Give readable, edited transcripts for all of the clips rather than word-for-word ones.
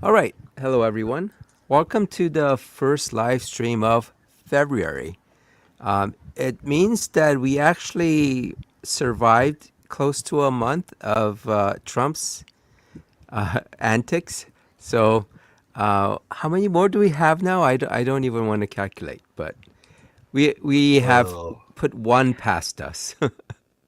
All right. Hello, everyone. Welcome to the first live stream of February. It means that we actually survived close to a month of Trump's antics. So, how many more do we have now? I don't even want to calculate, but we have Whoa. put one past us.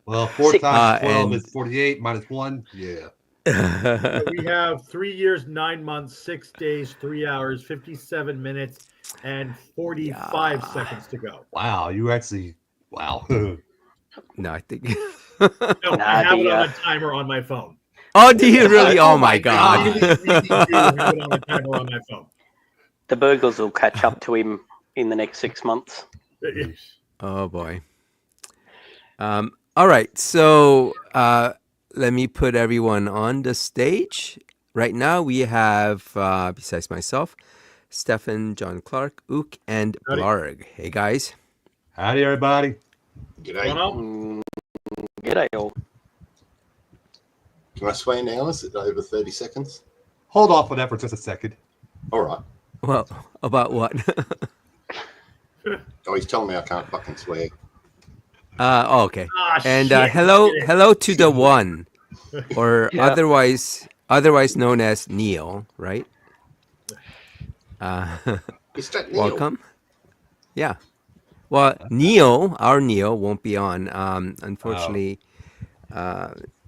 Well, 4 times 12 And is 48 minus 1. Yeah. So we have 3 years, 9 months, 6 days, 3 hours, 57 minutes, and 45 yeah. seconds to go. Wow. You actually, wow. No, I think. No, I have it on a timer on my phone. Oh, do you really? Oh Oh my my God. I really do have it on a timer on my phone. The burglars will catch up to him in the next 6 months. Oh boy. All right. So let me put everyone on the stage. Right now we have, besides myself, Stefan, John Clark, Ook, and Howdy. Blarg. Hey guys. Howdy, everybody. What's going on? G'day all. Can I swear now? Is it over 30 seconds? Hold off on that for just a second. All right. Well, about what? Oh, he's telling me I can't fucking swear. Okay. Ah, And shit. hello to the one, or Yeah. otherwise known as Neil, right? Is that Neil? Welcome. Yeah. Well, our Neil won't be on. Unfortunately,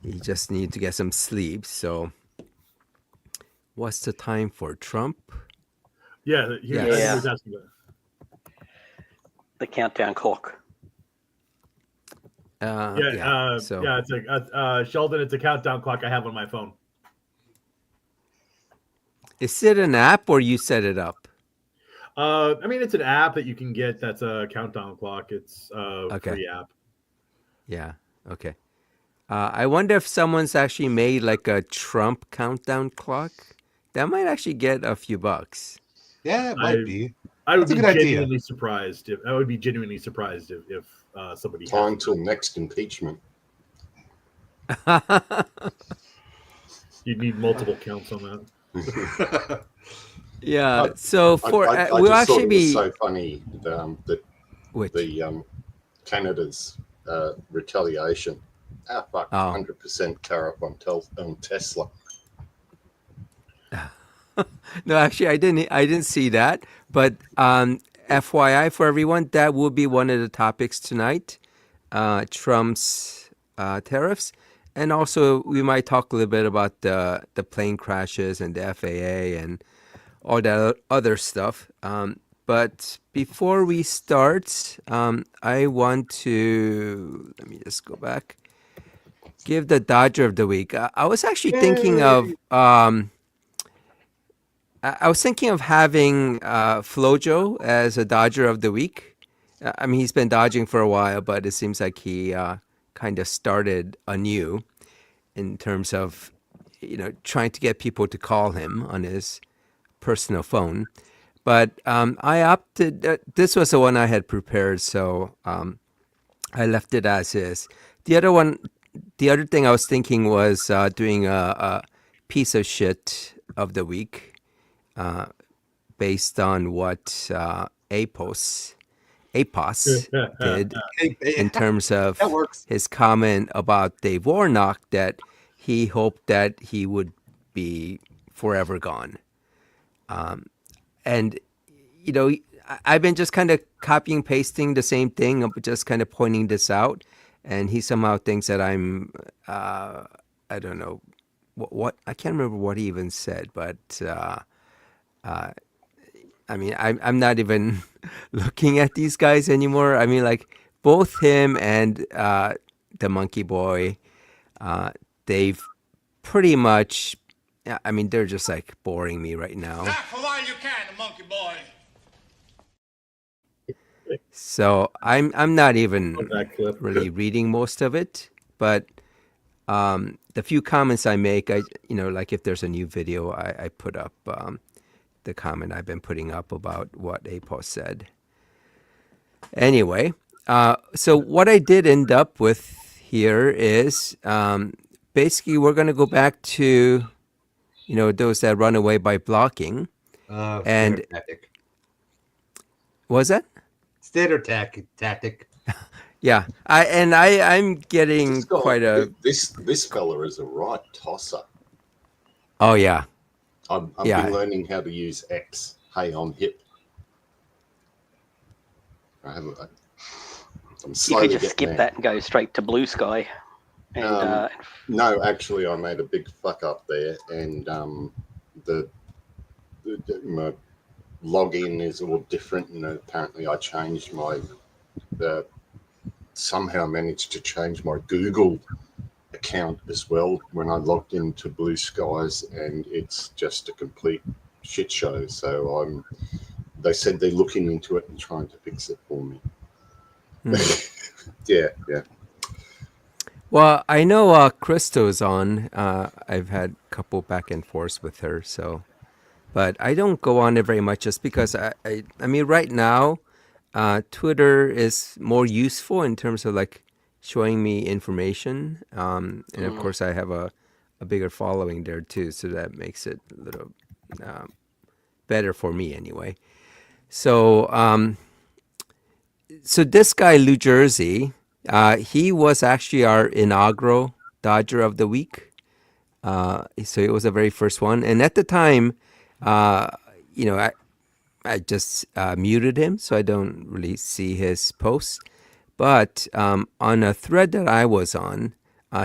he just need to get some sleep. So, what's the time for Trump? Yeah, he was Yes. asking about it. The countdown clock. So It's like Sheldon. It's a countdown clock I have on my phone. is it an app or you set it up? I mean, it's an app that you can get. That's a countdown clock. It's a free app. Yeah. Okay. I wonder if someone's actually made like a Trump countdown clock. That might actually get a few bucks. Yeah, it might be. I would That's a be good idea. genuinely surprised if somebody Time had. till next impeachment. You'd need multiple counts on that. Yeah. So for I we'll just thought actually it be was so funny that which the Canada's retaliation. Ah, fuck, 100% tariff on Tesla. no, actually I didn't see that. But FYI for everyone, that will be one of the topics tonight. Trump's tariffs. And also we might talk a little bit about the plane crashes and the FAA and all that other stuff. But before we start, I want to, let me just go back, give the Dodger of the Week. I was actually thinking of, I was thinking of having Flojo as a Dodger of the Week. I mean, he's been dodging for a while, but it seems like he kind of started anew in terms of, trying to get people to call him on his personal phone. But I opted, this was the one I had prepared, so I left it as is. The other thing I was thinking was doing a piece of shit of the week based on what APOS did in terms of That works. his comment about Dave Warnock that he hoped that he would be forever gone. And, I've been just kind of copying, pasting the same thing, just kind of pointing this out. And he somehow thinks that I'm, I don't know, what I can't remember what he even said, but I mean, I'm not even looking at these guys anymore. I mean, like both him and the Monkey Boy, they've pretty much. I mean, they're just like boring me right now. Laugh for while you can, Monkey Boy. So I'm not even that clip. really reading most of it, but the few comments I make, like if there's a new video, I put up the comment I've been putting up about what APOS said. Anyway, so what I did end up with here is basically we're going to go back to those that run away by blocking. And Standard tactic. what was that? Standard tactic. Yeah, I'm getting This guy, quite a. this fella is a right tosser. Oh yeah, I've yeah. been learning how to use X. Hey, I'm hip. I'm You slowly could just getting skip there. that and go straight to Blue Sky. And No, actually, I made a big fuck up there, and my login is all different, and apparently I changed somehow managed to change my Google account as well when I logged into Blue Skies, and it's just a complete shit show. So they said they're looking into it and trying to fix it for me. Yeah. Well, I know Crystal's on. I've had a couple back and forth with her, but I don't go on it very much just because I mean, right now, Twitter is more useful in terms of like showing me information. And of course, I have a bigger following there too, so that makes it a little better for me anyway. So, so this guy, LouJersey, he was actually our inaugural Dodger of the Week. So it was the very first one. And at the time, I just muted him, so I don't really see his posts. But on a thread that I was on,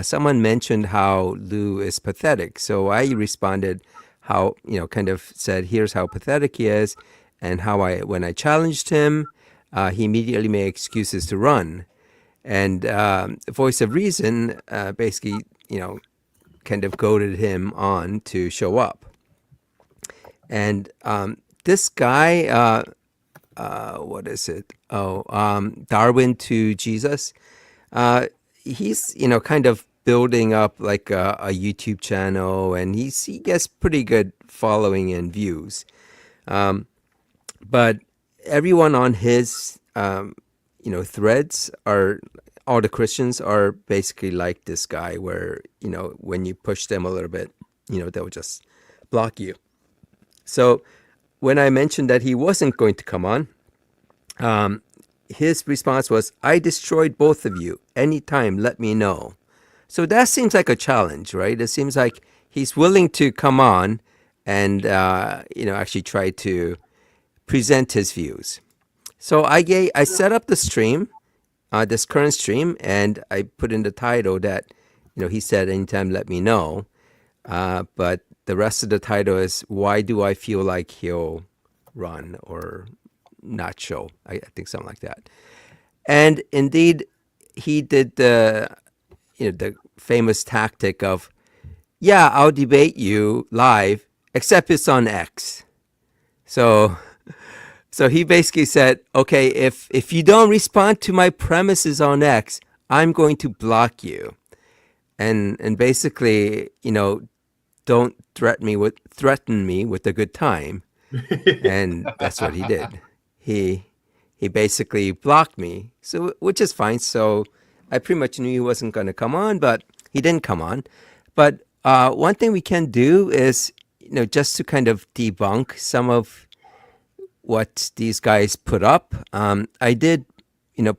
someone mentioned how Lou is pathetic. So I responded how, kind of said, here's how pathetic he is, and how when I challenged him, he immediately made excuses to run. And Voice of Reason basically, kind of goaded him on to show up. And this guy, what is it? Darwin to Jesus. He's, kind of building up like a YouTube channel, and he gets pretty good following and views. But everyone on his, threads all the Christians are basically like this guy where, when you push them a little bit, they'll just block you. So when I mentioned that he wasn't going to come on, his response was, I destroyed both of you. Anytime, let me know. So that seems like a challenge, right? It seems like he's willing to come on and, actually try to present his views. So I set up the stream, this current stream, and I put in the title that, he said, anytime, let me know. But the rest of the title is, why do I feel like he'll run or not show? I think something like that. And indeed, he did the famous tactic of, yeah, I'll debate you live, except it's on X. So he basically said, okay, if you don't respond to my premises on X, I'm going to block you. And basically, don't threaten me with a good time. And that's what he did. He basically blocked me, so which is fine. So I pretty much knew he wasn't going to come on, but he didn't come on. But one thing we can do is, just to kind of debunk some of what these guys put up. I did,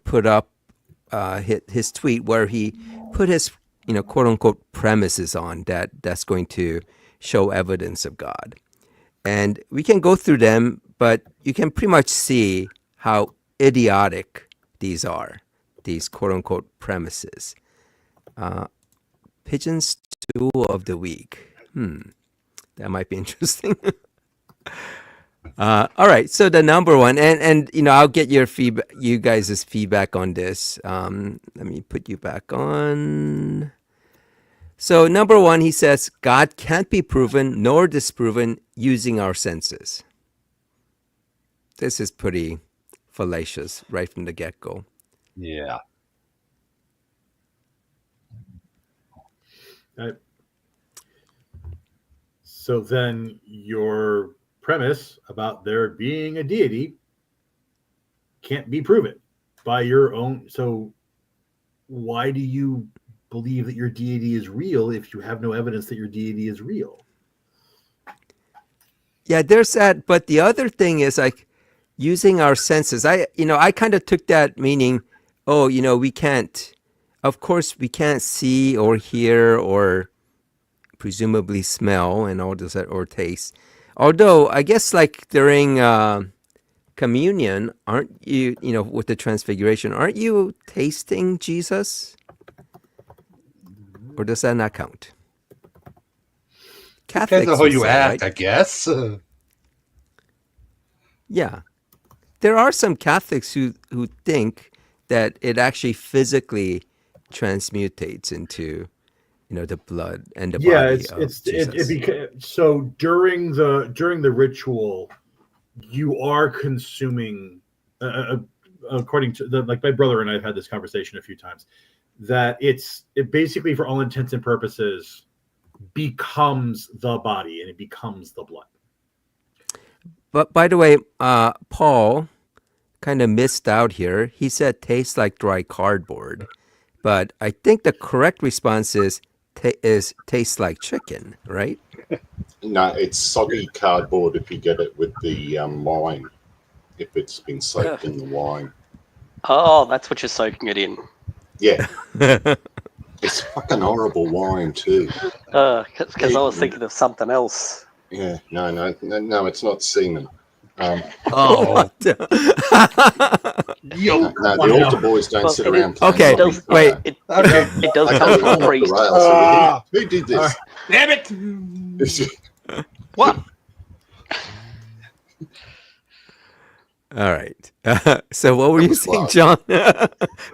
put up his tweet where he put his, quote unquote premises on that's going to show evidence of God. And we can go through them, but you can pretty much see how idiotic these are, these quote unquote premises. Pigeon's tool of the week. That might be interesting. All right, so the number one, and I'll get your feedback, you guys' feedback on this. Let me put you back on. So number one, he says, God can't be proven nor disproven using our senses. This is pretty fallacious right from the get-go. Yeah. So then your premise about there being a deity can't be proven by your own. So why do you believe that your deity is real if you have no evidence that your deity is real? Yeah, there's that. But the other thing is like using our senses. I kind of took that meaning, oh, we can't, of course, we can't see or hear or presumably smell and all this or taste. Although I guess like during communion, aren't you, with the transfiguration, aren't you tasting Jesus? Or does that not count? Depends Catholics on how would you say, act, right? I guess. Yeah. There are some Catholics who think that it actually physically transmutates into, the blood and the Yeah, body of Jesus. so during the ritual, you are consuming, according to like my brother and I've had this conversation a few times, that it basically, for all intents and purposes, becomes the body and it becomes the blood. But by the way, Paul kind of missed out here. He said tastes like dry cardboard. But I think the correct response is tastes like chicken, right? No, it's soggy cardboard if you get it with the wine, if it's been soaked in the wine. Oh, that's what you're soaking it in. Yeah, it's fucking horrible wine too. Because I was thinking of something else. Yeah, no, it's not semen. Oh, No, the altar boys don't sit around playing. Okay, soggy wait. fire. It does Okay, come we're from off a the priest. rails. Who did this? Damn it! What? All right. So what were you was saying, loud. John?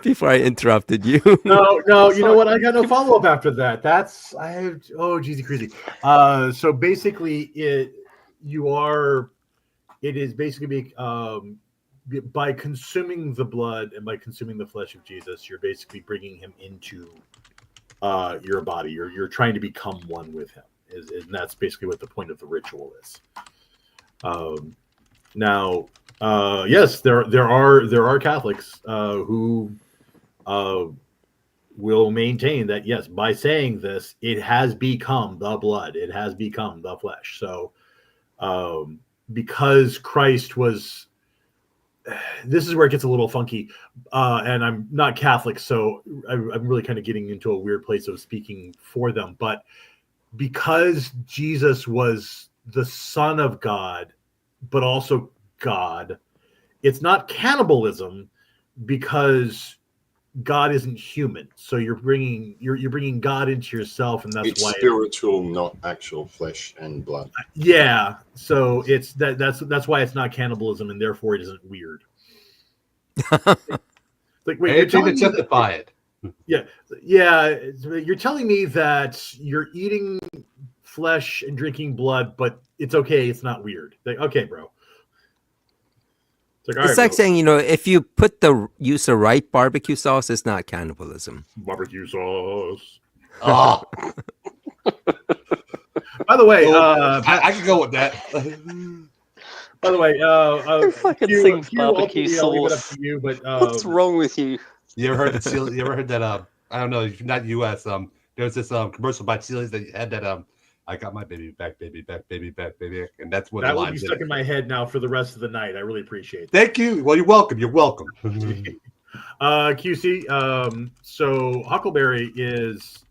Before I interrupted you. No, you know what? I got no follow up after that. Geezy crazy. So basically, it is basically by consuming the blood and by consuming the flesh of Jesus, you're basically bringing him into your body. You're trying to become one with him, and that's basically what the point of the ritual is. Now, yes, there are Catholics who will maintain that, yes, by saying this, it has become the blood, it has become the flesh. So because Christ was, this is where it gets a little funky, and I'm not Catholic, so I'm really kind of getting into a weird place of speaking for them, but because Jesus was the Son of God but also God, it's not cannibalism because God isn't human. So you're bringing God into yourself, and that's It's why spiritual, not actual flesh and blood. yeah. So it's that's why it's not cannibalism, and therefore it isn't weird. Like, wait, you're anything telling to me that, justify it. yeah, you're telling me that you're eating flesh and drinking blood, but it's okay, it's not weird. Like, okay, bro. It's like, all It's right, like bro. saying, if you put the use the right barbecue sauce, it's not cannibalism. Barbecue sauce. Oh, By the way, I can go with that. by the way, Who fucking Q, sings Q, barbecue ultimately, I'll leave it up sauce? to you, but What's wrong with you? You ever heard that? You ever heard that? I don't know. If not U.S. There was this commercial by Chili's that had that. I got my baby back, baby back, baby back, baby back, and that's what that the will line be is. stuck in my head now for the rest of the night. I really appreciate it. Thank you. Well, you're welcome. You're welcome. QC, so Huckleberry is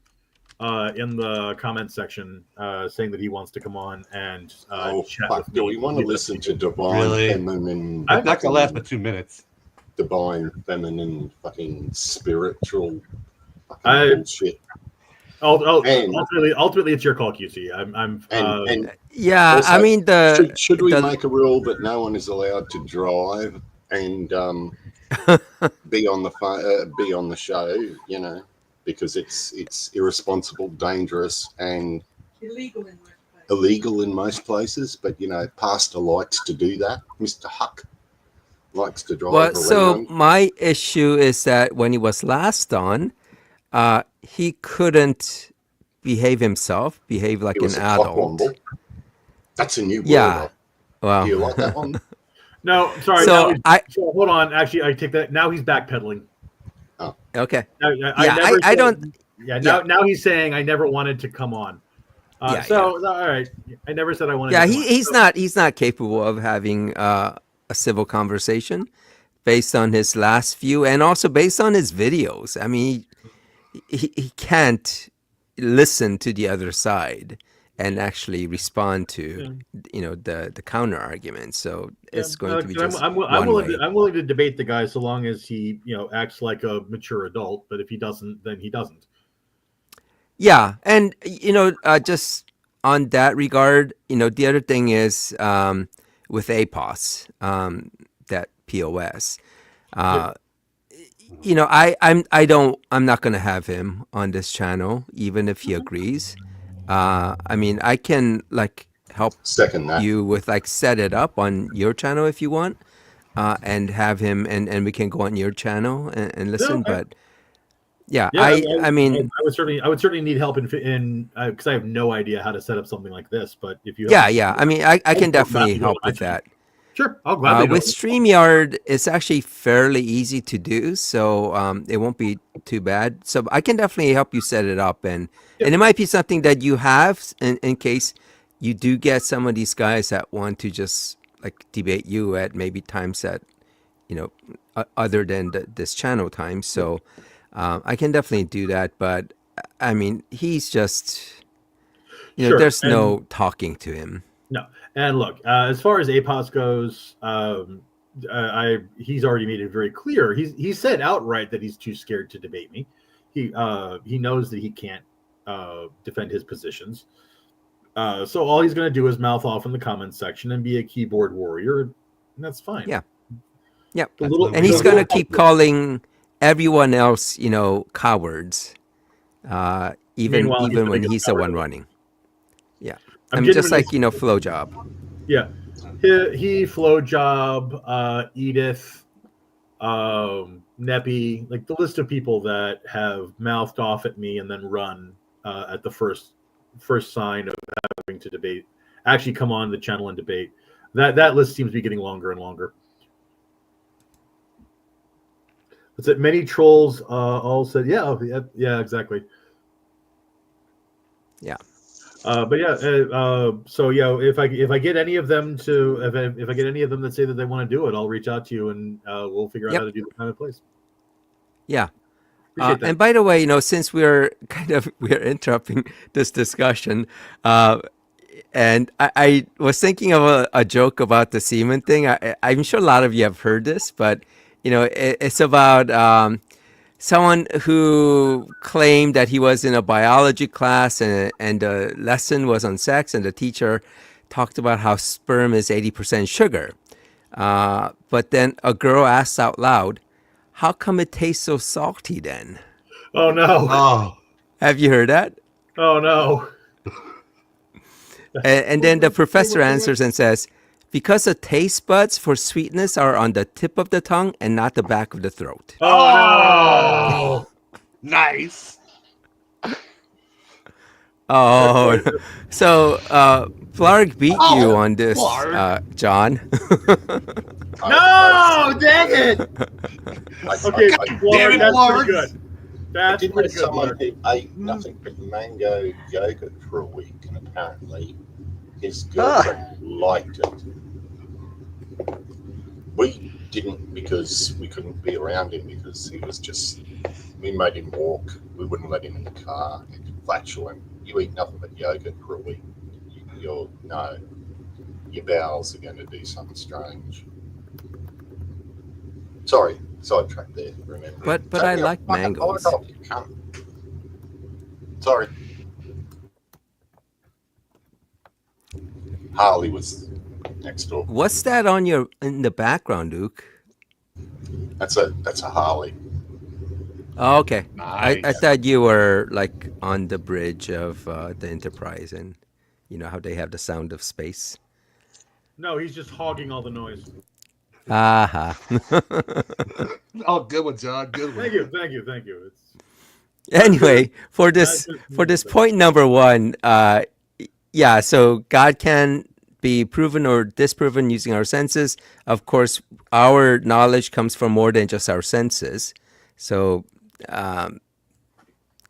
in the comments section saying that he wants to come on and chat Fuck, with me. do we want to listen to divine Really? feminine? I'm not gonna last but 2 minutes. Divine feminine fucking spiritual fucking I- bullshit. Ultimately, And- ultimately, it's your call, QC. And Yeah, Also, I mean should we the- make a rule that no one is allowed to drive and be on the show? Because it's irresponsible, dangerous, and illegal in most places. But Pastor likes to do that. Mr. Huck likes to drive Well, around. so my issue is that when he was last on, he couldn't behave like He was an a adult. cockwomble. That's a new word. Yeah. Well, Do you like that one? no, sorry. So so hold on. Actually, I take that. Now he's backpedaling. okay. Now, Yeah, I don't. Yeah, now he's saying I never wanted to come on. Yeah, So all right, I never said I wanted. yeah. to come on. He's not capable of having a civil conversation based on his last few, and also based on his videos. I mean, he can't listen to the other side and actually respond to Yeah. the counter argument. So Yeah, it's going to be just I'm one willing to way. I'm willing to debate the guy so long as he acts like a mature adult. But if he doesn't, then he doesn't. Yeah, and just on that regard, the other thing is with APOS, that POS. Yeah, Uh, I'm not gonna have him on this channel, even if he agrees. I mean, I can like help Second that. you with like set it up on your channel if you want, and have him and we can go on your channel and no, listen. But yeah, yeah. I mean, I would certainly need help in because I have no idea how to set up something like this. But if you yeah, help, yeah. I mean, I can I'll gladly definitely do it help on my with channel. that. Sure, I'll gladly do With it. StreamYard, it's actually fairly easy to do, so it won't be too bad. So I can definitely help you set it up, Yeah. and it might be something that you have in case you do get some of these guys that want to just like debate you at maybe times that other than this channel time. So I can definitely do that, but I mean, he's just Sure, there's and no talking to him. no, and look, as far as APOS goes, he's already made it very clear. He said outright that he's too scared to debate me. He knows that he can't defend his positions. So all he's going to do is mouth off in the comments section and be a keyboard warrior, and that's fine. Yeah. Yeah, The That's little, what and we he's the gonna do. little, keep calling everyone else, cowards, meanwhile, he's even going when to get he's the one running. Yeah, I I'm mean, just genuinely, like Flow Job. yeah. He Flow Job, Edith, Neppy, like the list of people that have mouthed off at me and then run at the first sign of having to debate, actually come on the channel and debate. That list seems to be getting longer and longer. That's it. Many trolls all said, yeah, exactly. Yeah, But yeah, so yeah, if I get any of them to if I get any of them that say that they want to do it, I'll reach out to you and we'll figure out yep, how to do the time and place. yeah. Appreciate that. And by the way, since we're we're interrupting this discussion, and I was thinking of a joke about the semen thing. I'm sure a lot of you have heard this, but it's about someone who claimed that he was in a biology class and the lesson was on sex, and the teacher talked about how sperm is 80% sugar. But then a girl asked out loud, "How come it tastes so salty then?" Oh no! Oh, Have you heard that? Oh no! And then the professor answers and says, "Because the taste buds for sweetness are on the tip of the tongue and not the back of the throat." Oh nice. Oh, so Flarg beat you Oh, on this, John. no! Dang it! Okay, I Lord, it, that's Lord. pretty good. That's did know pretty good. someone Lord. who ate nothing but mango yogurt for a week, and apparently his girlfriend liked it. We didn't because we couldn't be around him because he was just. We made him walk. We wouldn't let him in the car. It's flatulent. You eat nothing but yogurt for a week. Your bowels are going to do something strange. Sorry, sidetracked there. Remember? But I like mangoes. Sorry. Harley was next door. What's that in the background, Luke? That's a Harley. Oh, okay. I Nice. thought you were like on the bridge of the Enterprise, and how they have the sound of space. No, he's just hogging all the noise. Aha. Oh, good one, John. Good one. Thank you. It's Anyway, for this point number one, yeah. So God can be proven or disproven using our senses. Of course, our knowledge comes from more than just our senses. So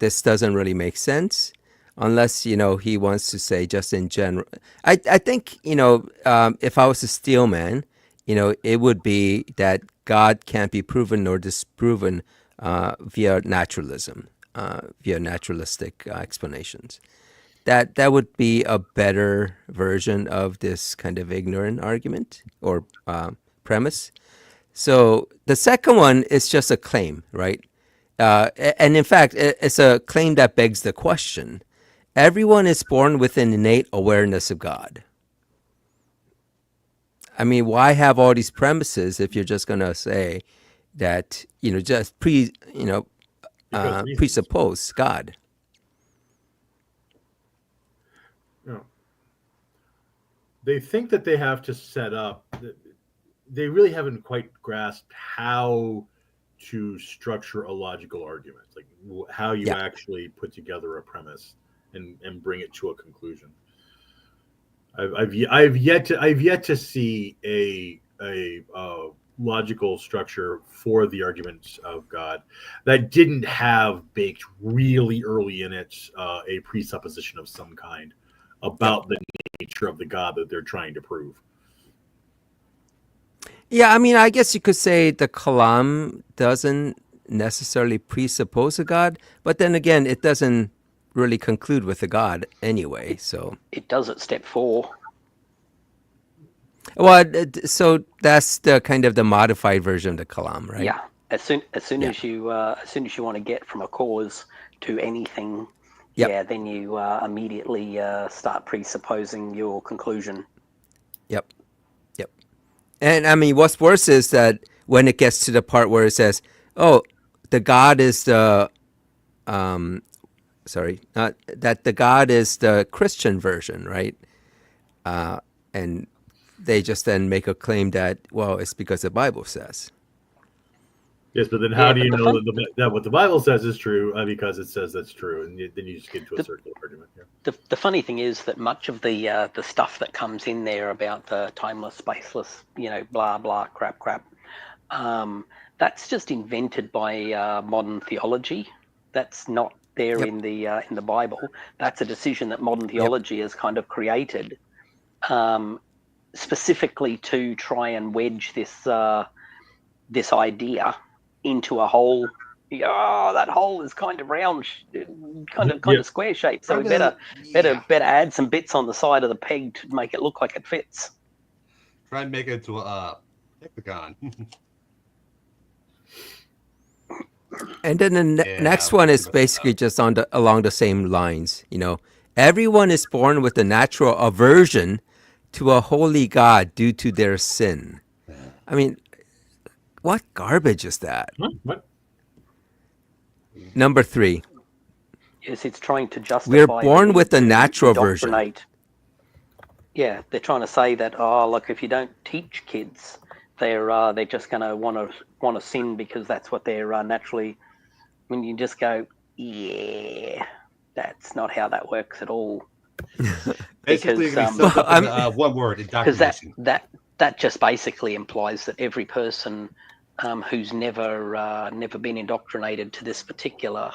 this doesn't really make sense. unless he wants to say just in general. I think if I was a steel man, it would be that God can't be proven or disproven via naturalism, via naturalistic explanations. That would be a better version of this kind of ignorant argument or premise. So the second one is just a claim, right? And in fact, it's a claim that begs the question. Everyone is born with an innate awareness of God. I mean, why have all these premises if you're just going to say that, just presuppose God? No. They think that they have to set up. They really haven't quite grasped how to structure a logical argument, like how you actually put together a premise and bring it to a conclusion. I've yet to see a logical structure for the arguments of God that didn't have baked really early in it a presupposition of some kind about the nature of the God that they're trying to prove. Yeah, I mean, I guess you could say the Kalam doesn't necessarily presuppose a God, but then again, it doesn't really conclude with a God anyway. So It does at step 4. Well, so that's the kind of the modified version of the Kalam, right? Yeah. As soon as you want to get from a cause to anything, then you immediately start presupposing your conclusion. Yep. And I mean, what's worse is that when it gets to the part where it says, "Oh, the God is the," that the God is the Christian version, right? And they just then make a claim that, well, it's because the Bible says. Yes, but then how do you know that what the Bible says is true because it says that's true, and then you just get into a circular argument. Yeah. The funny thing is that much of the stuff that comes in there about the timeless, spaceless, blah blah crap, that's just invented by modern theology. That's not there in the Bible. That's a decision that modern theology has kind of created, specifically to try and wedge this idea into a hole. That hole is kind of round, kind of square shaped. So we better add some bits on the side of the peg to make it look like it fits. Try and make it into a hexagon. And then the next one is basically just along the same lines. Everyone is born with a natural aversion to a holy God due to their sin. I mean, what garbage is that? What? Number 3. Yes, it's trying to justify. We're born with a natural aversion. Yeah, they're trying to say that look, if you don't teach kids, they're just going to want to sin because that's what they're naturally. When you just go, that's not how that works at all. Basically, one word: indoctrination. Because that just basically implies that every person who's never been indoctrinated to this particular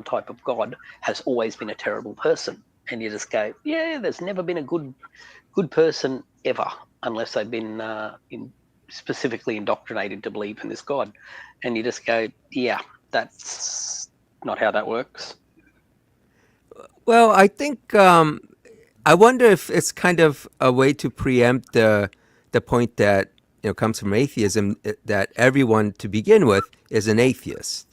type of God has always been a terrible person. And you just go, there's never been a good person ever unless they've been specifically indoctrinated to believe in this God. And you just go, that's not how that works. Well, I think I wonder if it's kind of a way to preempt the point that comes from atheism, that everyone to begin with is an atheist,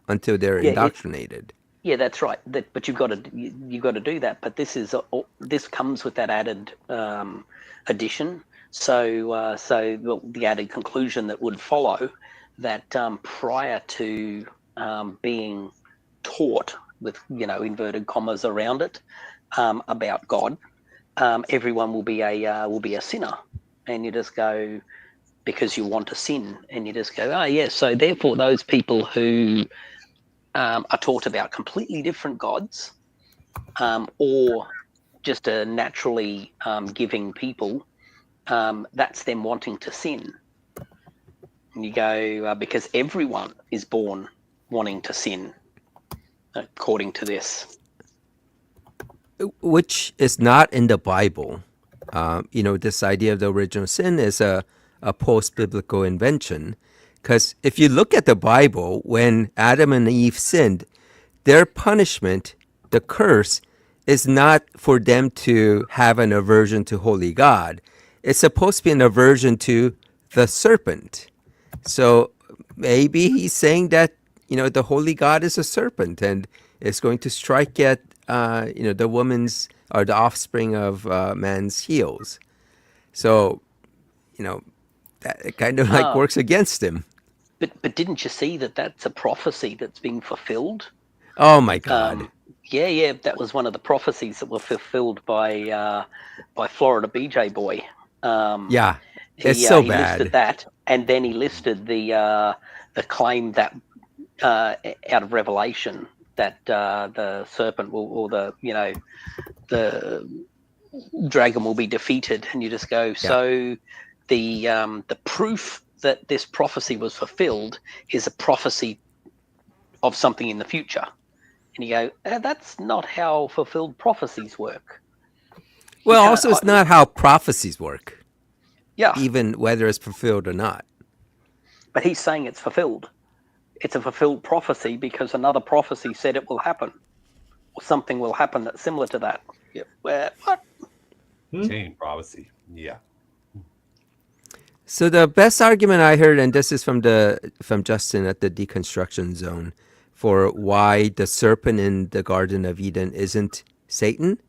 until they're indoctrinated. Yeah, that's right. But you've got to do that. But this comes with that added addition. So the added conclusion that would follow that prior to being taught, with inverted commas around it, about God, everyone will be a sinner, and you just go, because you want to sin, and you just go, so therefore those people who are taught about completely different gods, or just a naturally giving people, that's them wanting to sin. And you go, because everyone is born wanting to sin, according to this. which is not in the Bible. This idea of the original sin is a post-biblical invention. Because if you look at the Bible, when Adam and Eve sinned, their punishment, the curse, is not for them to have an aversion to holy God. It's supposed to be an aversion to the serpent. So maybe he's saying that, the holy God is a serpent and is going to strike at, the woman's or the offspring of man's heels. So, that kind of like Oh, works against him. but didn't you see that that's a prophecy that's being fulfilled? Oh my God. Yeah, that was one of the prophecies that were fulfilled by Florida BJ Boy. Yeah, it's so He listed bad. that, and then he listed the claim that out of Revelation that the serpent will, or the dragon will be defeated, and you just go, Yeah. so the proof that this prophecy was fulfilled is a prophecy of something in the future. And you go, that's not how fulfilled prophecies work. Well, can't- also, it's not how prophecies work, Yeah, even whether it's fulfilled or not. but he's saying it's fulfilled. It's a fulfilled prophecy because another prophecy said it will happen, or something will happen that's similar to that. Yep. What? Chain prophecy. Yeah. So the best argument I heard, and this is from Justin at the Deconstruction Zone, for why the serpent in the Garden of Eden isn't Satan,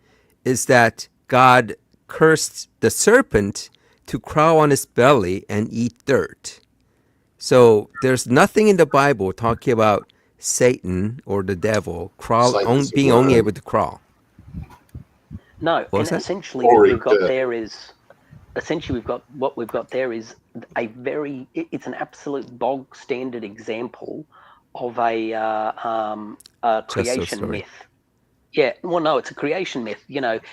is that God cursed the serpent to crawl on his belly and eat dirt. So there's nothing in the Bible talking about Satan or the devil Satan's a being only worm. able to crawl. No, What and was that? essentially Or what eat we've got dirt. there is it's an absolute bog standard example of a Just so creation sorry. myth. Yeah, well, no, it's a creation myth.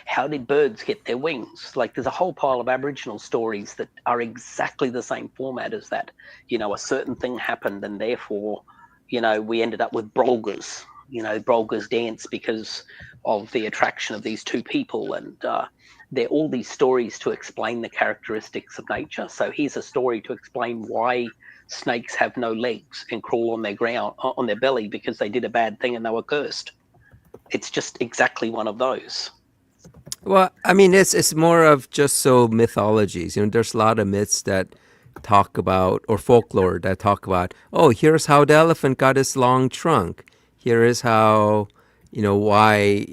How did birds get their wings? Like, there's a whole pile of Aboriginal stories that are exactly the same format as that. A certain thing happened, and therefore, we ended up with brolgas. Brolgas dance because of the attraction of these two people, and they're all these stories to explain the characteristics of nature. So here's a story to explain why snakes have no legs and crawl on their belly because they did a bad thing and they were cursed. It's just exactly one of those. Well, I mean, it's more of just so mythologies. There's a lot of myths that talk about, or folklore that talk about, oh, here's how the elephant got his long trunk. Here is how, why,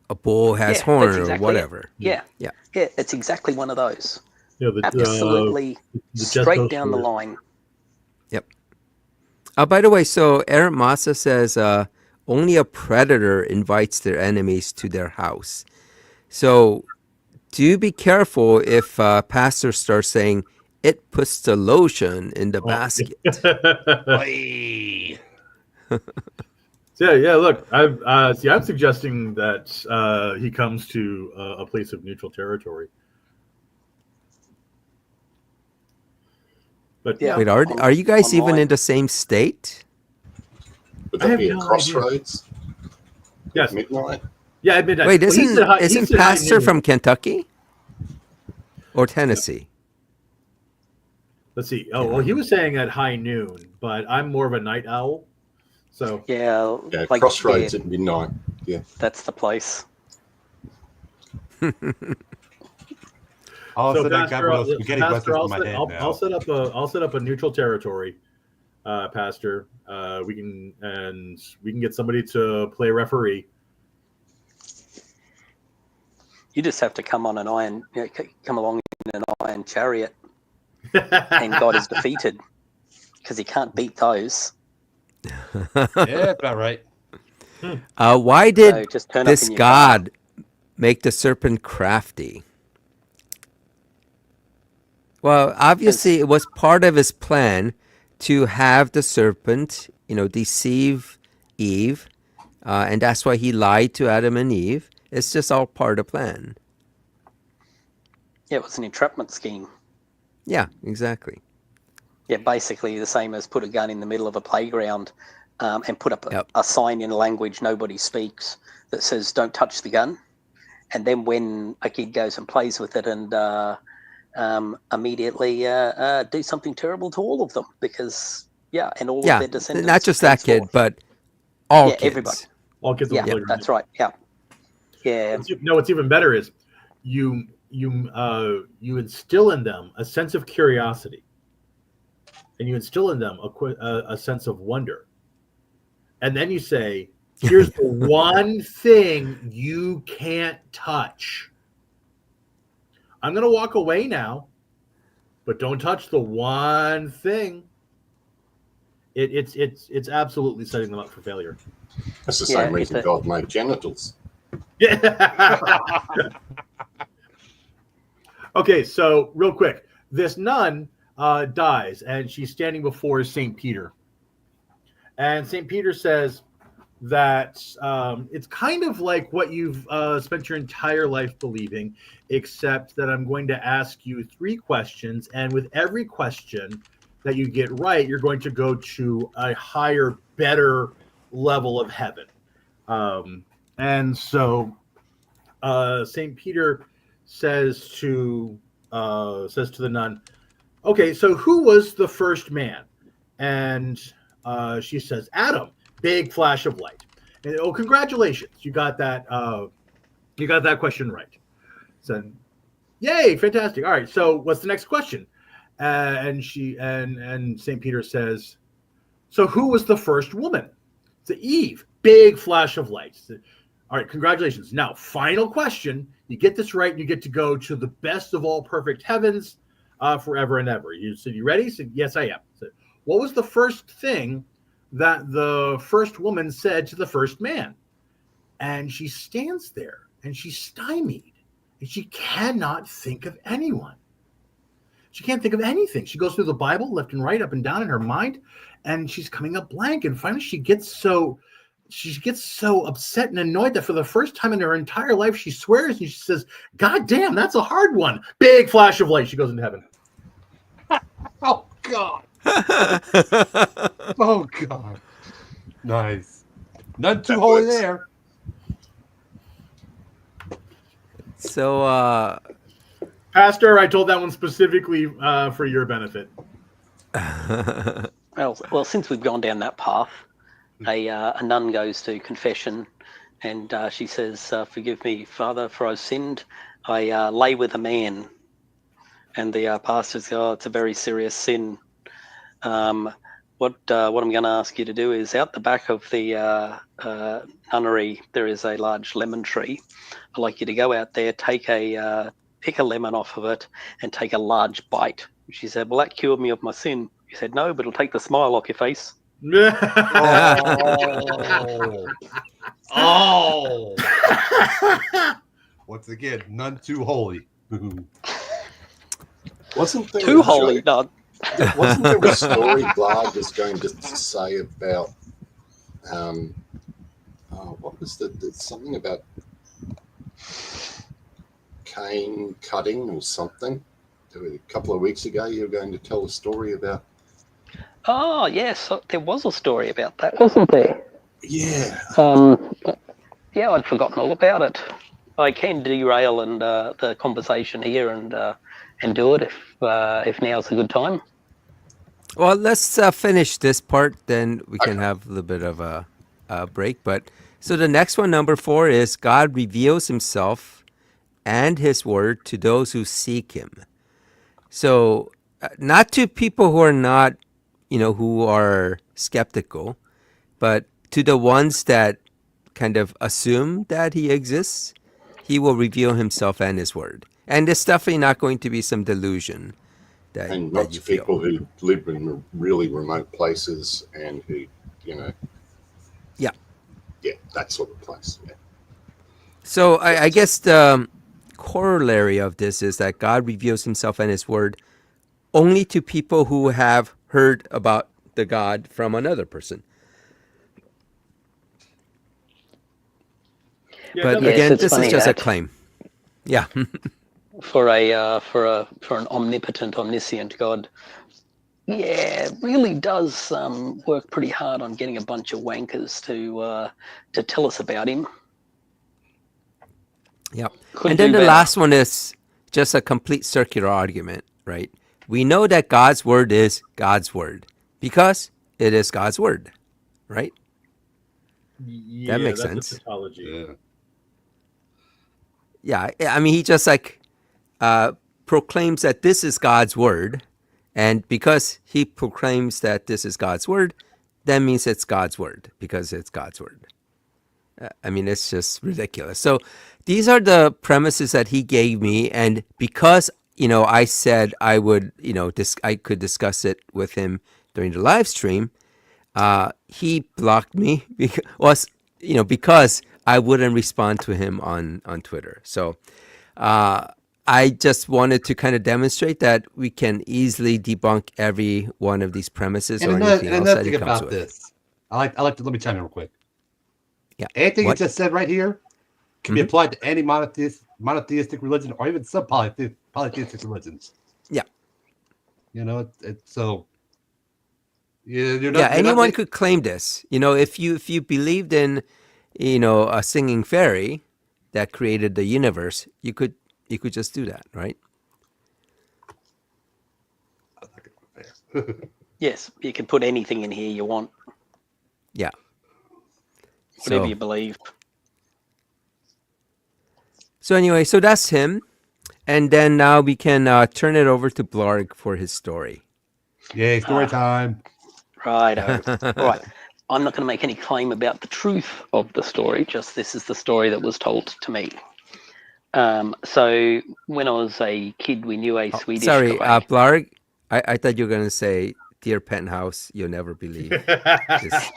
a bull has Yeah, horn that's or exactly it. whatever. Yeah, Yeah. it's exactly one of those. Yeah, Absolutely the straight Jethro down the story. line. Yep. By the way, so Eric Massa says only a predator invites their enemies to their house. So do be careful if pastors start saying, it puts the lotion in the basket. Oy. Yeah. Look, I'm suggesting that he comes to a place of neutral territory. But Yeah. Wait, are you guys even online. in the same state? Would I that have be a no idea. crossroads? yes, Midnight? yeah, at midnight. Wait, Well, he said he isn't said high Pastor noon. from Kentucky or Tennessee? Let's see. Oh, well, he was saying at high noon, but I'm more of a night owl. So Yeah, Yeah, like, crossroads yeah, at midnight. Yeah. that's the place. Also, so that got Pastor, one of those spaghetti Pastor, questions in my head I'll now. set up a neutral territory, Pastor. We can get somebody to play referee. You just have to come along in an iron chariot, and God is defeated because he can't beat those. Yeah, about right. Why So did just turn this up in your God make the serpent crafty? Well, obviously, it was part of his plan to have the serpent, deceive Eve, and that's why he lied to Adam and Eve. It's just all part of the plan. Yeah, it was an entrapment scheme. Yeah, exactly. Yeah, basically the same as put a gun in the middle of a playground and put up Yep. a sign in a language nobody speaks that says "Don't touch the gun," and then when a kid goes and plays with it and immediately do something terrible to all of them because and all of Yeah, their descendants. not just that kid, henceforth. but all Yeah, everybody. kids. All kids on Yeah, the playground. that's right. Yeah, yeah. What's even better is you instill in them a sense of curiosity, and you instill in them a sense of wonder, and then you say, "Here's the one thing you can't touch. I'm going to walk away now, but don't touch the one thing." It's absolutely setting them up for failure. That's the same reason God made genitals. Yeah. Okay, so real quick, this nun dies, and she's standing before St. Peter. And St. Peter says that it's kind of like what you've spent your entire life believing, except that I'm going to ask you 3 questions, and with every question that you get right, you're going to go to a higher, better level of heaven. And so St. Peter says to the nun, "Okay, so who was the first man?" And she says, "Adam." Big flash of light. And, "Oh, congratulations, you got that. You got that question right." So, yay, fantastic. All right, so what's the next question? And St. Peter says, "So who was the first woman?" It's Eve. Big flash of light. So, all right, congratulations. Now, final question. You get this right, and you get to go to the best of all perfect heavens forever and ever. You said, "You ready?" Said, "Yes, I am." So, what was the first thing that the first woman said to the first man? And she stands there, and she's stymied, and she cannot think of anyone. She can't think of anything. She goes through the Bible left and right, up and down in her mind, and she's coming up blank. And finally, she gets so upset and annoyed that for the first time in her entire life, she swears and she says, "God damn, that's a hard one." Big flash of light. She goes into heaven. Oh God. Oh God. Nice. None too holy there. So, Pastor, I told that one specifically for your benefit. Well, since we've gone down that path, a nun goes to confession, and she says, "Forgive me, Father, for I've sinned. I lay with a man." And the pastor says, "Oh, it's a very serious sin. What I'm going to ask you to do is out the back of the nunnery, there is a large lemon tree. I'd like you to go out there, pick a lemon off of it, and take a large bite." She said, "Will that cure me of my sin?" He said, "No, but it'll take the smile off your face." Oh. Once again, none too holy. Wasn't there Too a holy, joke? no. Wasn't there a story Vlad was going to say about what was something about cane cutting or something? A couple of weeks ago, you were going to tell a story about. Oh, yes, there was a story about that, wasn't there? Yeah. Yeah, I'd forgotten all about it. I can derail the conversation here and do it if now's a good time. well, let's finish this part, then we can have a little bit of a break. But so the next one, number 4, is God reveals himself and his word to those who seek him. So not to people who are not, who are skeptical, but to the ones that kind of assume that he exists, he will reveal himself and his word. And it's definitely not going to be some delusion And that not you to feel. people who live in really remote places and who, Yeah. Yeah, that sort of place. Yeah. So I guess the corollary of this is that God reveals himself and his word only to people who have heard about the God from another person. Yeah, But yes, again, it's this is funny just a that. claim. Yeah. For an omnipotent, omniscient God, really does work pretty hard on getting a bunch of wankers to tell us about him. Yep. Couldn't And then do the better. last one is just a complete circular argument, right? We know that God's word is God's word because it is God's word, right? That Yeah, makes that's a sense. tautology. Yeah. Yeah. I mean, he just like uh, proclaims that this is God's word. And because he proclaims that this is God's word, that means it's God's word because it's God's word. I mean, it's just ridiculous. So these are the premises that he gave me, and because I said I would, I could discuss it with him during the live stream. He blocked me because I wouldn't respond to him on Twitter. So I just wanted to kind of demonstrate that we can easily debunk every one of these premises And or another, anything and else another that he thing comes about with. this, I like to let me chime in real quick. Yeah. Anything you What? just said right here can be applied to any monotheistic religion or even some polytheistic religions. Yeah. It's so you're Yeah, not anyone could claim this. If you believed in, a singing fairy that created the universe, you could just do that, right? Yes, you can put anything in here you want, Yeah. whatever So you believe. so anyway, so that's him, and then now we can turn it over to Blarg for his story. Yay, story time. Righto. All right. I'm not going to make any claim about the truth of the story, just this is the story that was told to me. So when I was a kid, we knew a Swedish Sorry, guy. Blarg. I thought you were gonna say, "Dear Penthouse, you'll never believe this."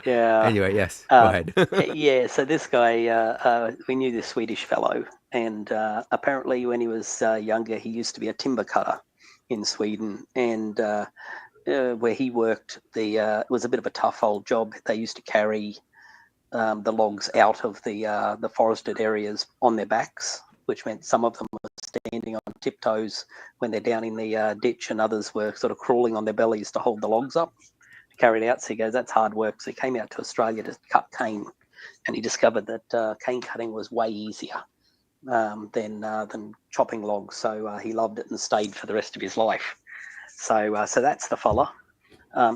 Yeah. Anyway, yes, go ahead. Yeah, so this guy, we knew this Swedish fellow, and apparently when he was younger, he used to be a timber cutter in Sweden, and where he worked, it was a bit of a tough old job. They used to carry the logs out of the forested areas on their backs, which meant some of them were standing on tiptoes when they're down in the ditch, and others were sort of crawling on their bellies to hold the logs up. Carried out. So he goes, that's hard work. So he came out to Australia to cut cane, and he discovered that cane cutting was way easier than chopping logs. So he loved it and stayed for the rest of his life. So that's the fella.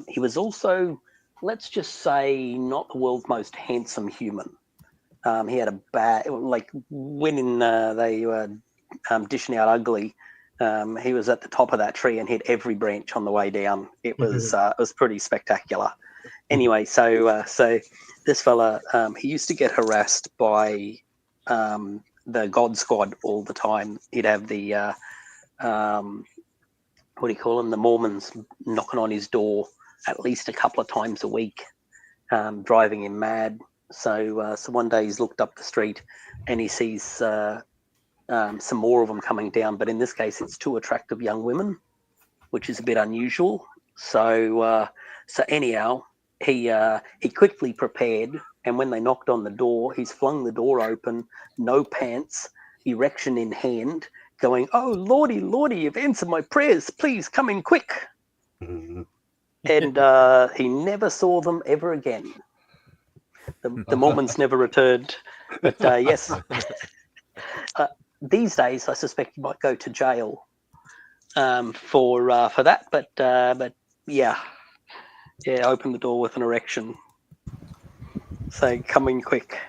He was also, let's just say, not the world's most handsome human. He had a bad, like when they were dishing out ugly. He was at the top of that tree and hit every branch on the way down. It was pretty spectacular. Anyway, so this fella, he used to get harassed by the God Squad all the time. He'd have the what do you call them? The Mormons knocking on his door at least a couple of times a week, driving him mad. So one day he's looked up the street and he sees some more of them coming down, but in this case, it's two attractive young women, which is a bit unusual. So anyhow, he quickly prepared, and when they knocked on the door, he's flung the door open, no pants, erection in hand, going, "Oh lordy, lordy, you've answered my prayers. Please come in quick." And he never saw them ever again. The Mormons never returned, but yes. These days, I suspect you might go to jail for that. But yeah, open the door with an erection. So coming quick.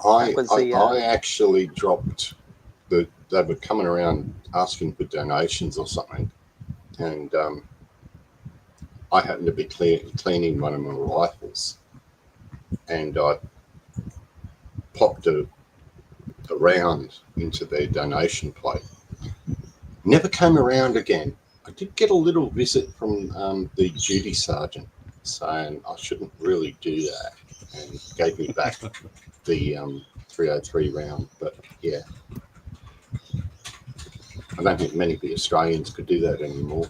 I was the, actually dropped they were coming around asking for donations or something, and I happened to be cleaning one of my rifles, and I popped a round into their donation plate. Never came around again. I did get a little visit from the duty sergeant saying I shouldn't really do that, and gave me back the 303 round. But yeah, I don't think many of the Australians could do that anymore.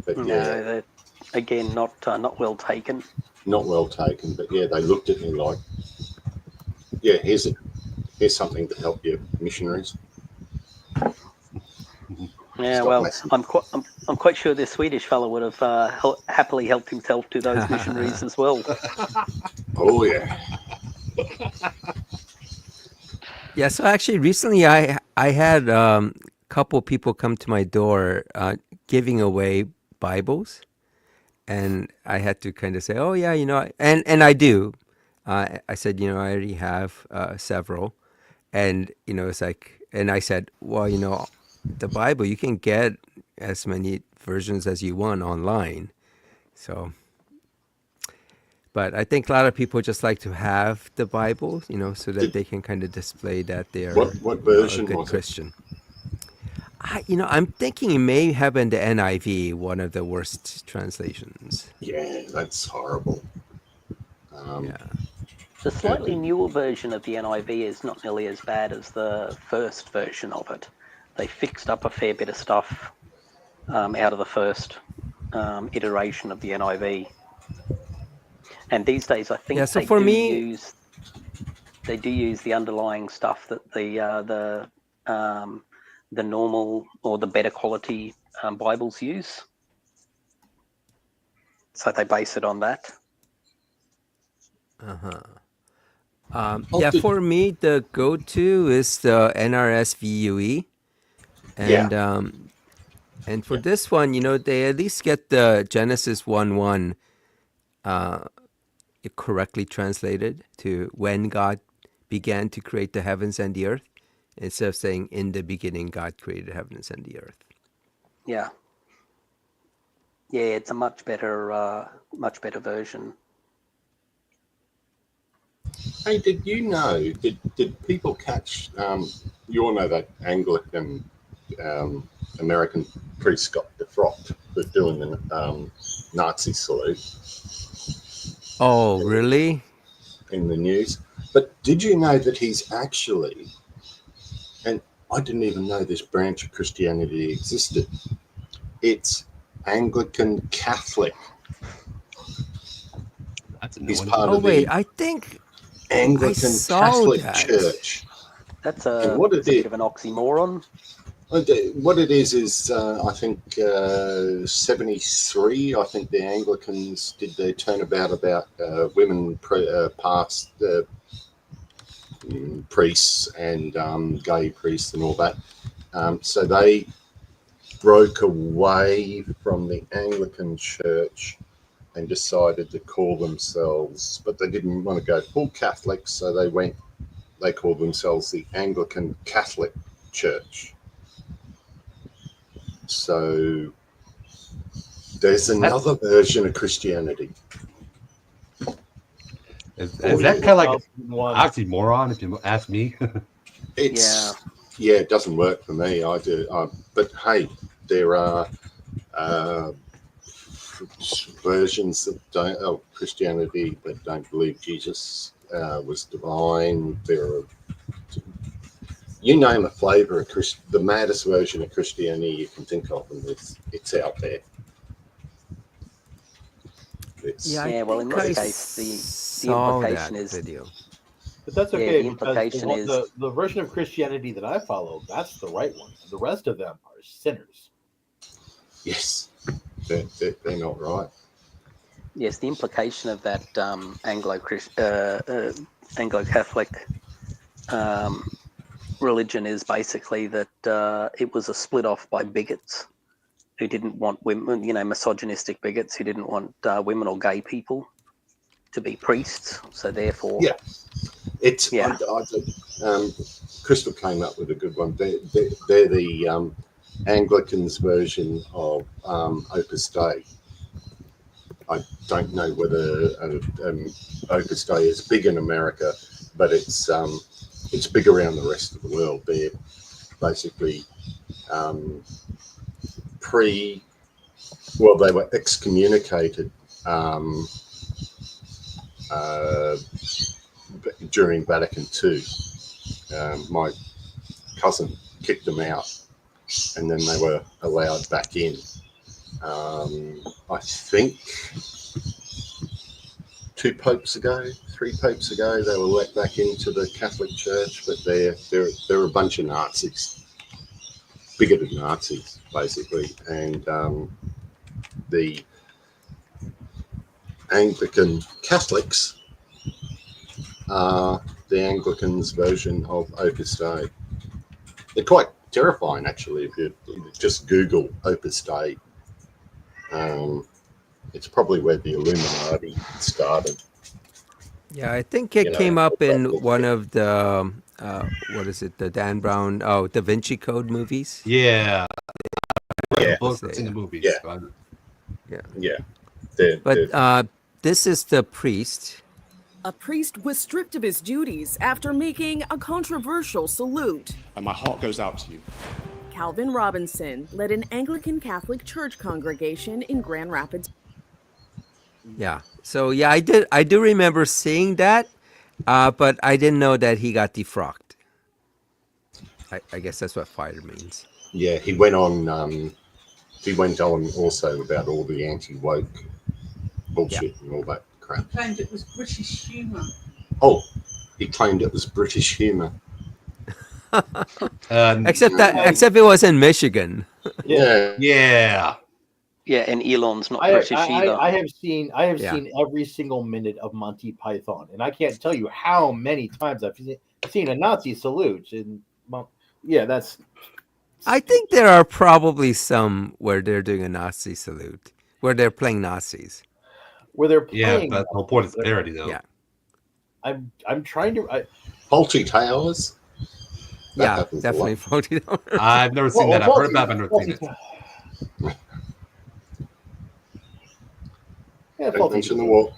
But no, yeah, that, again, not well taken. not well taken. But yeah, they looked at me like, yeah, here's something to help you missionaries. Yeah, Stop well, messing. I'm quite sure this Swedish fellow would have happily helped himself to those missionaries as well. Oh yeah. Yeah, so actually recently I had couple people come to my door giving away Bibles, and I had to kind of say, "Oh yeah, and I do." I said, I already have several, and it's like, and I said, "Well, the Bible you can get as many versions as you want online." So, but I think a lot of people just like to have the Bible, so that Did they can kind of display that they're, what a version good was it? Christian. I'm thinking it may have been the NIV, one of the worst translations. Yeah, that's horrible. Um, Yeah. The uh, slightly newer version of the NIV is not nearly as bad as the first version of it. They fixed up a fair bit of stuff out of the first iteration of the NIV. And these days, I Yeah. think So for me, they do use the underlying stuff that the normal or the better quality Bibles use. So they base it on that. oh, yeah, did, for me, the go-to is the NRSVUE, yeah, and for yeah. this one, they at least get the Genesis 1:1 correctly translated to when God began to create the heavens and the earth, instead of saying in the beginning God created the heavens and the earth. Yeah, yeah, it's a much better version. Hey, did you know? Did people catch? You all know that Anglican American priest got defrocked for doing the Nazi salute Oh, really? in the news. But did you know that he's actually, and I didn't even know this branch of Christianity existed. It's Anglican Catholic. That's a new He's one. part Oh, of wait, the I think I Anglican saw Catholic that. Church. That's And a what it's it a bit is, of an oxymoron. what it is I think 73. I think the Anglicans did their turnabout about women past priests and gay priests and all that. So they broke away from the Anglican Church and decided to call themselves, but they didn't want to go full Catholic, so they called themselves the Anglican Catholic Church. So there's That another version of Christianity is for that you. kind of like 2001. oxymoron, if you ask me. Yeah, Yeah, it doesn't work for me. But hey, there are uh, versions of Christianity that don't believe Jesus was divine. There are, you name a flavor of the maddest version of Christianity you can think of, and it's out there. Yeah, It's I yeah. Well, in think this I case, the saw that implication is video. But that's yeah, okay the because implication is the version of Christianity that I follow, that's the right one. The rest of them are sinners. yes, they're not right. yes, the implication of that Anglo Catholic religion is basically that it was a split off by bigots who didn't want women, misogynistic bigots who didn't want women or gay people to be priests. So therefore, Yeah, it's yeah, Crystal came up with a good one. They're the Anglicans version of Opus Dei. I don't know whether Opus Dei is big in America, but it's big around the rest of the world. They're basically um, they were excommunicated um, uh, during Vatican II. My cousin kicked them out, and then they were allowed back in. I think 3 popes ago, they were let back into the Catholic Church, but they're a bunch of Nazis, bigoted Nazis, basically, and the Anglican Catholics are the Anglicans' version of Opus Dei. They're quite terrifying, actually, if you just Google Opus Dei. It's probably where the Illuminati started. Yeah, I think it came up in one of the what is it? The Dan Brown, Da Vinci Code movies. Yeah. Read the Yeah. book, I've seen the movies. Yeah. Yeah. Yeah. But this is the priest. A priest was stripped of his duties after making a controversial salute. And my heart goes out to you. Calvin Robinson led an Anglican Catholic Church congregation in Grand Rapids. Yeah. So yeah, I do remember seeing that, but I didn't know that he got defrocked. I guess that's what fire means. Yeah, he went on. He went on also about all the anti-woke bullshit and all that crap. He claimed it was British humour. Oh, he claimed it was British humour. Except it was in Michigan. Yeah. Yeah. Yeah, and Elon's not British either. I have seen every single minute of Monty Python, and I can't tell you how many times I've seen a Nazi salute. And well, yeah, that's. I think there are probably some where they're doing a Nazi salute, where they're playing Nazis. Where they're playing. Yeah, but the whole point is parody, though. Yeah. I'm trying to. Faulty Towers. Yeah, definitely faulty. I've never seen that. I've heard about it, but I've never seen it. Yeah, Don't mention the war.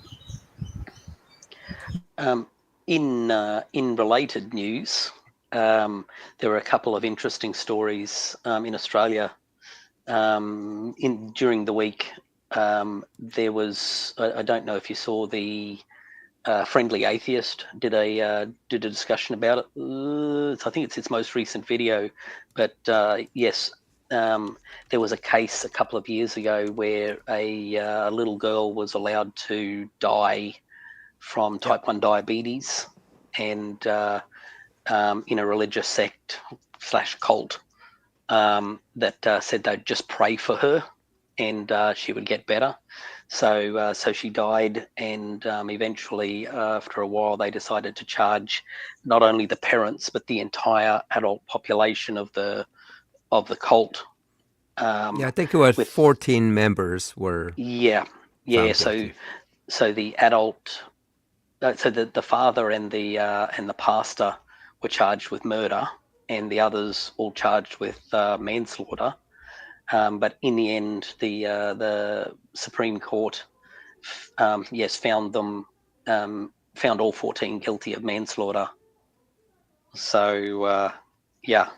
In related news, there were a couple of interesting stories in Australia. During the week, there was I don't know if you saw the Friendly Atheist did a discussion about it. I think it's its most recent video, but yes. There was a case a couple of years ago where a little girl was allowed to die from type 1 diabetes and in a religious sect / cult that said they'd just pray for her and she would get better. So she died, and eventually after a while they decided to charge not only the parents but the entire adult population of the cult. I think it was 14 members were. Yeah. So the adult, so the father and the pastor were charged with murder, and the others all charged with manslaughter. But in the end, the Supreme Court, found all 14 guilty of manslaughter. So yeah.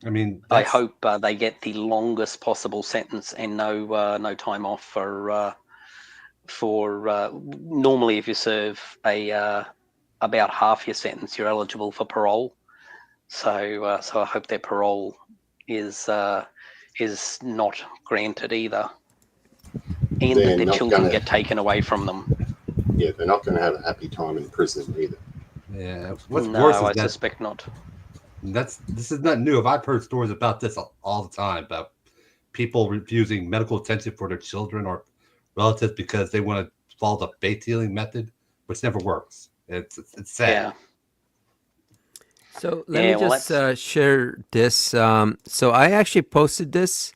I mean, I hope they get the longest possible sentence and no time off for normally if you serve about half your sentence, you're eligible for parole. So I hope their parole is not granted either, and that their children get taken away from them. Yeah, they're not going to have a happy time in prison either. Yeah, what's no, worse is I that suspect not. This is not new. I've heard stories about this all the time about people refusing medical attention for their children or relatives because they want to follow the faith healing method, which never works. It's sad. Yeah. So let me just share this. So I actually posted this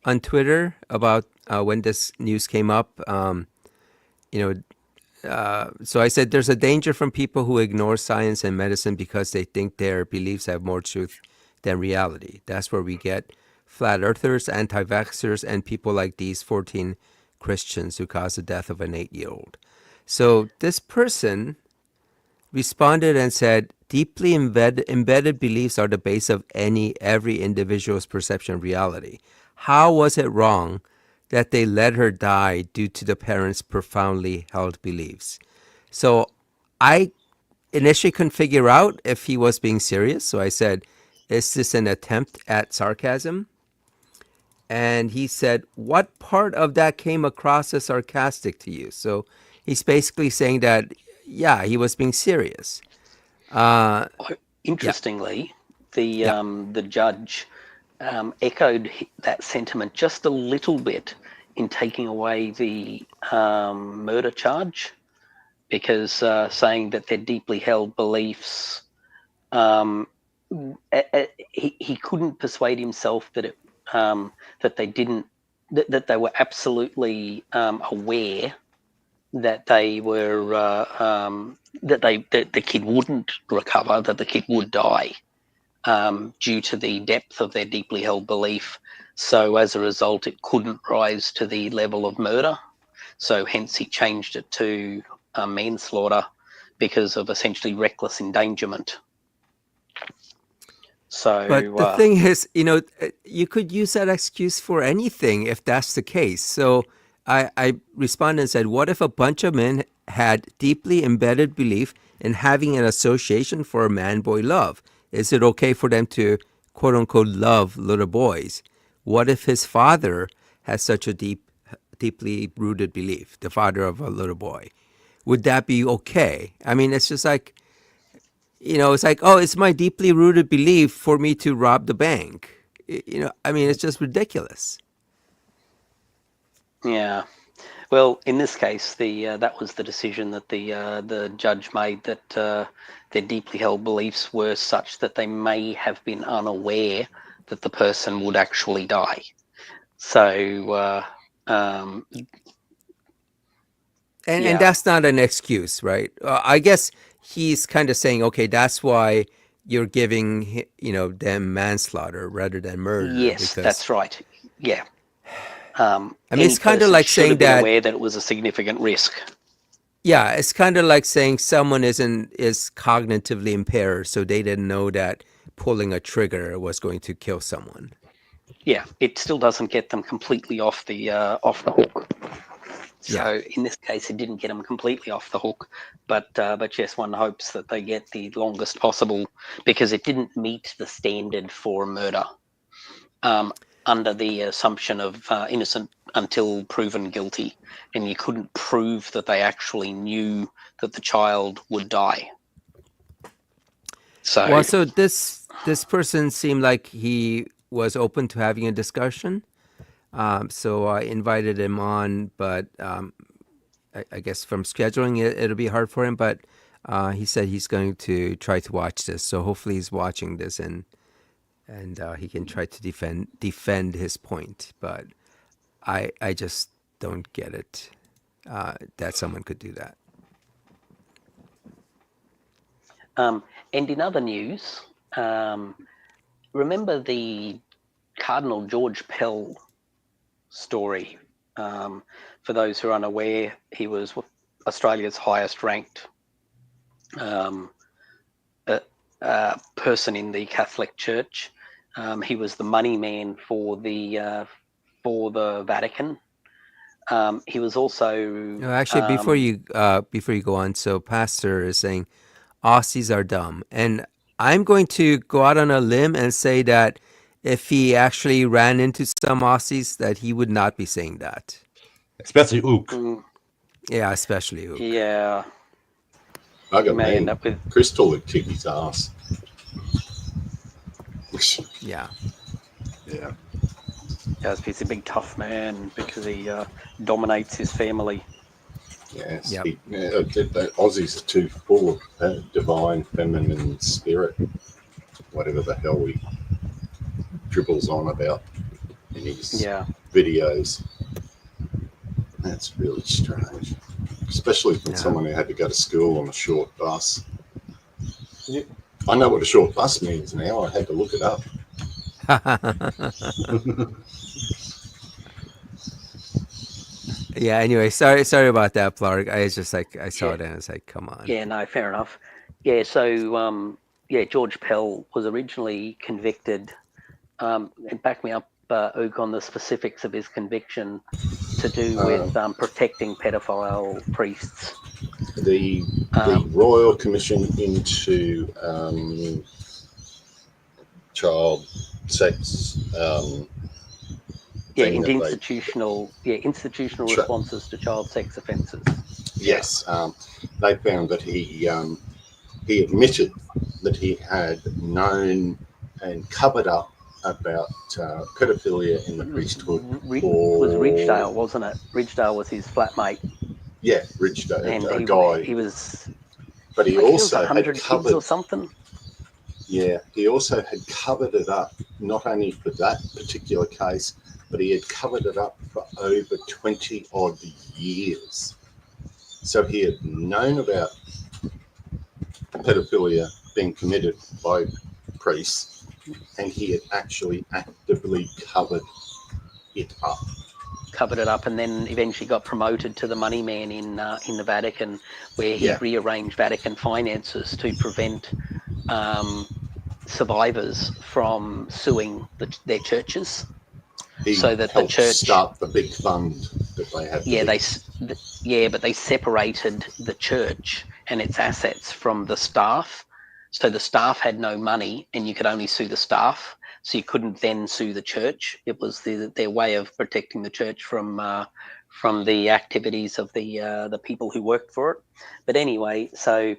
on Twitter about when this news came up. So I said there's a danger from people who ignore science and medicine because they think their beliefs have more truth than reality. That's where we get flat earthers, anti-vaxxers, and people like these 14 Christians who caused the death of an 8-year-old. So this person responded and said, deeply embedded beliefs are the base of every individual's perception of reality. How was it wrong that they let her die due to the parents' profoundly held beliefs? So I initially couldn't figure out if he was being serious. So I said, is this an attempt at sarcasm? And he said, what part of that came across as sarcastic to you? So he's basically saying that, yeah, he was being serious. Interestingly, the judge echoed that sentiment just a little bit in taking away the murder charge. because saying that they're deeply held beliefs, he couldn't persuade himself that that they didn't that they were absolutely aware that they were that the kid wouldn't recover, that the kid would die due to the depth of their deeply held belief. So as a result, it couldn't rise to the level of murder. So hence he changed it to manslaughter because of essentially reckless endangerment. So, But the thing is, you could use that excuse for anything if that's the case. So I responded and said, what if a bunch of men had deeply embedded belief in having an association for man-boy love? Is it okay for them to, quote unquote, love little boys? What if his father has such a deeply rooted belief, the father of a little boy? Would that be okay? I mean, it's just like, it's like, oh, it's my deeply rooted belief for me to rob the bank. I mean, it's just ridiculous. yeah. Well, in this case, that was the decision that the judge made, that their deeply held beliefs were such that they may have been unaware that the person would actually die. So, and that's not an excuse, right? I guess he's kind of saying, okay, that's why you're giving them manslaughter rather than murder. Yes, because, that's right. Yeah. I mean, it's kind of like should saying have been that aware that it was a significant risk. Yeah, it's kind of like saying someone is cognitively impaired, so they didn't know that pulling a trigger was going to kill someone. Yeah, it still doesn't get them completely off the hook. So in this case, it didn't get them completely off the hook, but yes, one hopes that they get the longest possible, because it didn't meet the standard for murder under the assumption of innocent until proven guilty, and you couldn't prove that they actually knew that the child would die. So this person seemed like he was open to having a discussion. So I invited him on, but I guess from scheduling it'll be hard for him. But he said he's going to try to watch this. So hopefully he's watching this and he can try to defend his point. But I just don't get it that someone could do that. And in other news, remember the Cardinal George Pell story? For those who are unaware, he was Australia's highest ranked person in the Catholic Church. He was the money man for the Vatican. He was also No, actually, before you go on, so Pastor is saying Aussies are dumb, and I'm going to go out on a limb and say that if he actually ran into some Aussies, that he would not be saying that. Especially Ook. Yeah, especially Ook. Yeah. Bugger may me. end up with Crystal would kick his ass. Yeah. Yeah. he's a big tough man because he dominates his family. Yes. Yep. The Aussies are too full of divine feminine spirit, whatever the hell he dribbles on about in his videos. That's really strange, especially from someone who had to go to school on a short bus. Yeah. I know what a short bus means now. I had to look it up. Yeah, anyway, sorry about that, Blarg. I was just like, I saw it and I was like, come on. Yeah, no, fair enough. Yeah, so George Pell was originally convicted, and back me up, Ook, on the specifics of his conviction, to do with protecting pedophile priests. The Royal Commission into child sex. Institutional responses to child sex offences. Yes, they found that he admitted that he had known and covered up about pedophilia in the priesthood. It was Ridgedale, wasn't it? Ridgedale was his flatmate. Yeah, rich and a guy. he was, But he I think it was also had 100 kids covered. or something. Yeah, he also had covered it up, not only for that particular case, but he had covered it up for over 20 odd years. So he had known about pedophilia being committed by priests, and he had actually actively covered it up. Covered it up, and then eventually got promoted to the money man in the Vatican, where he Yeah. rearranged Vatican finances to prevent survivors from suing their churches, He so that the helped church, start the big fund that they had. but they separated the church and its assets from the staff, so the staff had no money, and you could only sue the staff. So you couldn't then sue the church. It was their way of protecting the church from the activities of the people who worked for it. But anyway, so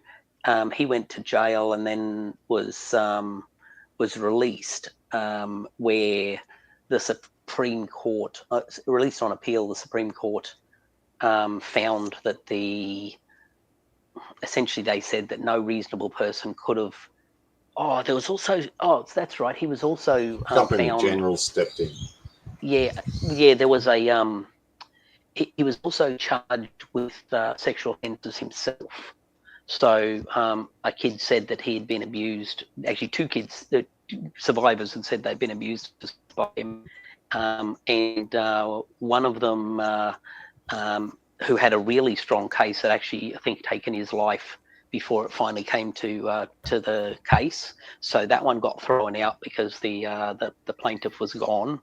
he went to jail and then was released, where the Supreme Court, released on appeal. The Supreme Court found that essentially they said that no reasonable person could have. Oh, there was also. Oh, that's right. He was also Company found. General stepped in. Yeah. There was a. He was also charged with sexual offences himself. So a kid said that he had been abused. Actually, two kids, the survivors, had said they'd been abused by him, and one of them, who had a really strong case, had actually, I think, taken his life before it finally came to the case. So that one got thrown out because the plaintiff was gone,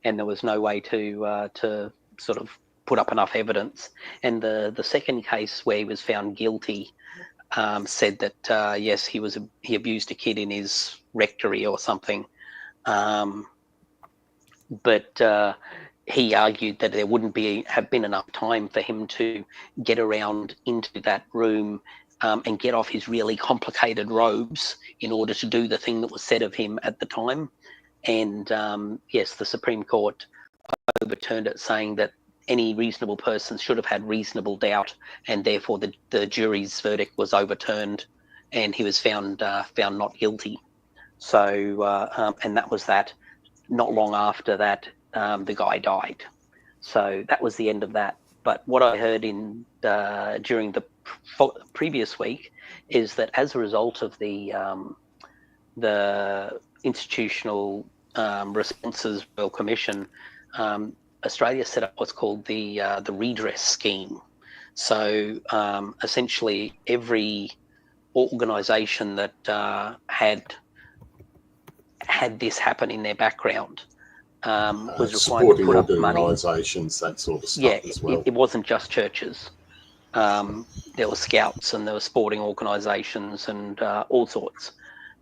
and there was no way to sort of put up enough evidence. And the second case, where he was found guilty, said that yes, he abused a kid in his rectory or something, but he argued that there wouldn't have been enough time for him to get around into that room and get off his really complicated robes in order to do the thing that was said of him at the time. And yes, the Supreme Court overturned it, saying that any reasonable person should have had reasonable doubt, and therefore the jury's verdict was overturned, and he was found not guilty. So and that was that. Not long after that, the guy died. So that was the end of that. But what I heard during the previous week is that as a result of the institutional responses Royal Commission, Australia set up what's called the redress scheme. So essentially, every organisation that had this happen in their background was required to put up money. Organisations, that sort of stuff, Yeah, as well. it wasn't just churches. There were scouts and there were sporting organisations and all sorts,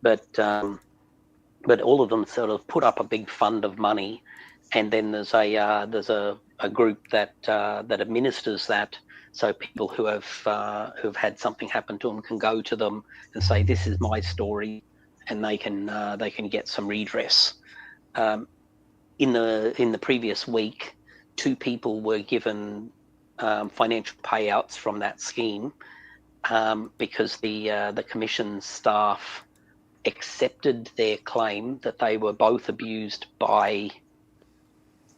but all of them sort of put up a big fund of money, and then there's a group that administers that. So people who've had something happen to them can go to them and say, "This is my story," and they can get some redress. In the previous week, 2 people were given financial payouts from that scheme because the commission staff accepted their claim that they were both abused by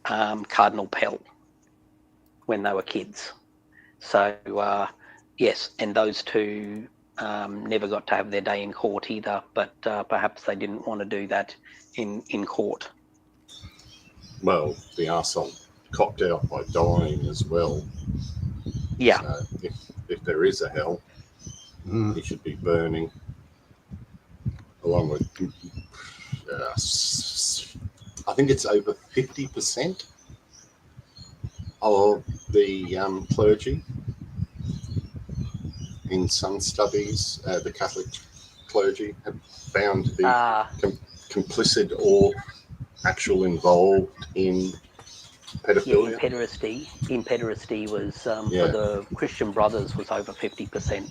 Cardinal Pell when they were kids. So yes, and those 2 never got to have their day in court either, but perhaps they didn't want to do that in court. Well, the arsehole copped out by dying as well. Yeah. So if there is a hell, he should be burning, along with, I think it's over 50% of the clergy. In some studies, the Catholic clergy have found to be complicit or actual involved in pedophilia. Yeah, in pederasty was for the Christian Brothers was over 50%.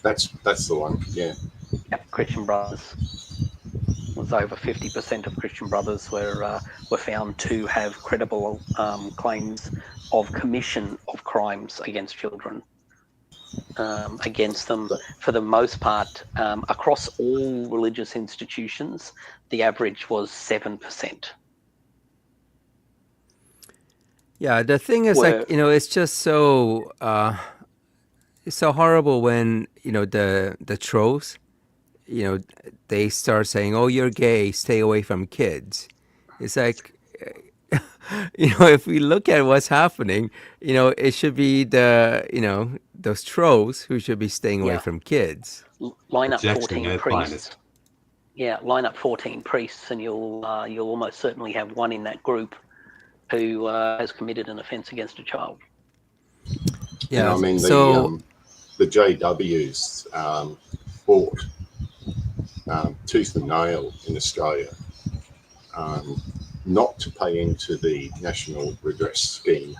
That's the one. Yeah. Yep, Christian Brothers was over 50% of Christian Brothers were found to have credible claims of commission of crimes against children. against them. For the most part, across all religious institutions, the average was 7%. Yeah, the thing is, Were it's just so it's so horrible when the trolls, you know, they start saying, "Oh, you're gay, stay away from kids." It's like, if we look at what's happening, it should be those trolls who should be staying away yeah, from kids. line up Projection 14 at its priests. finest. Yeah, line up 14 priests, and you'll almost certainly have one in that group who has committed an offence against a child. Yeah. I mean, So the JWs fought tooth and nail in Australia not to pay into the National Redress Scheme.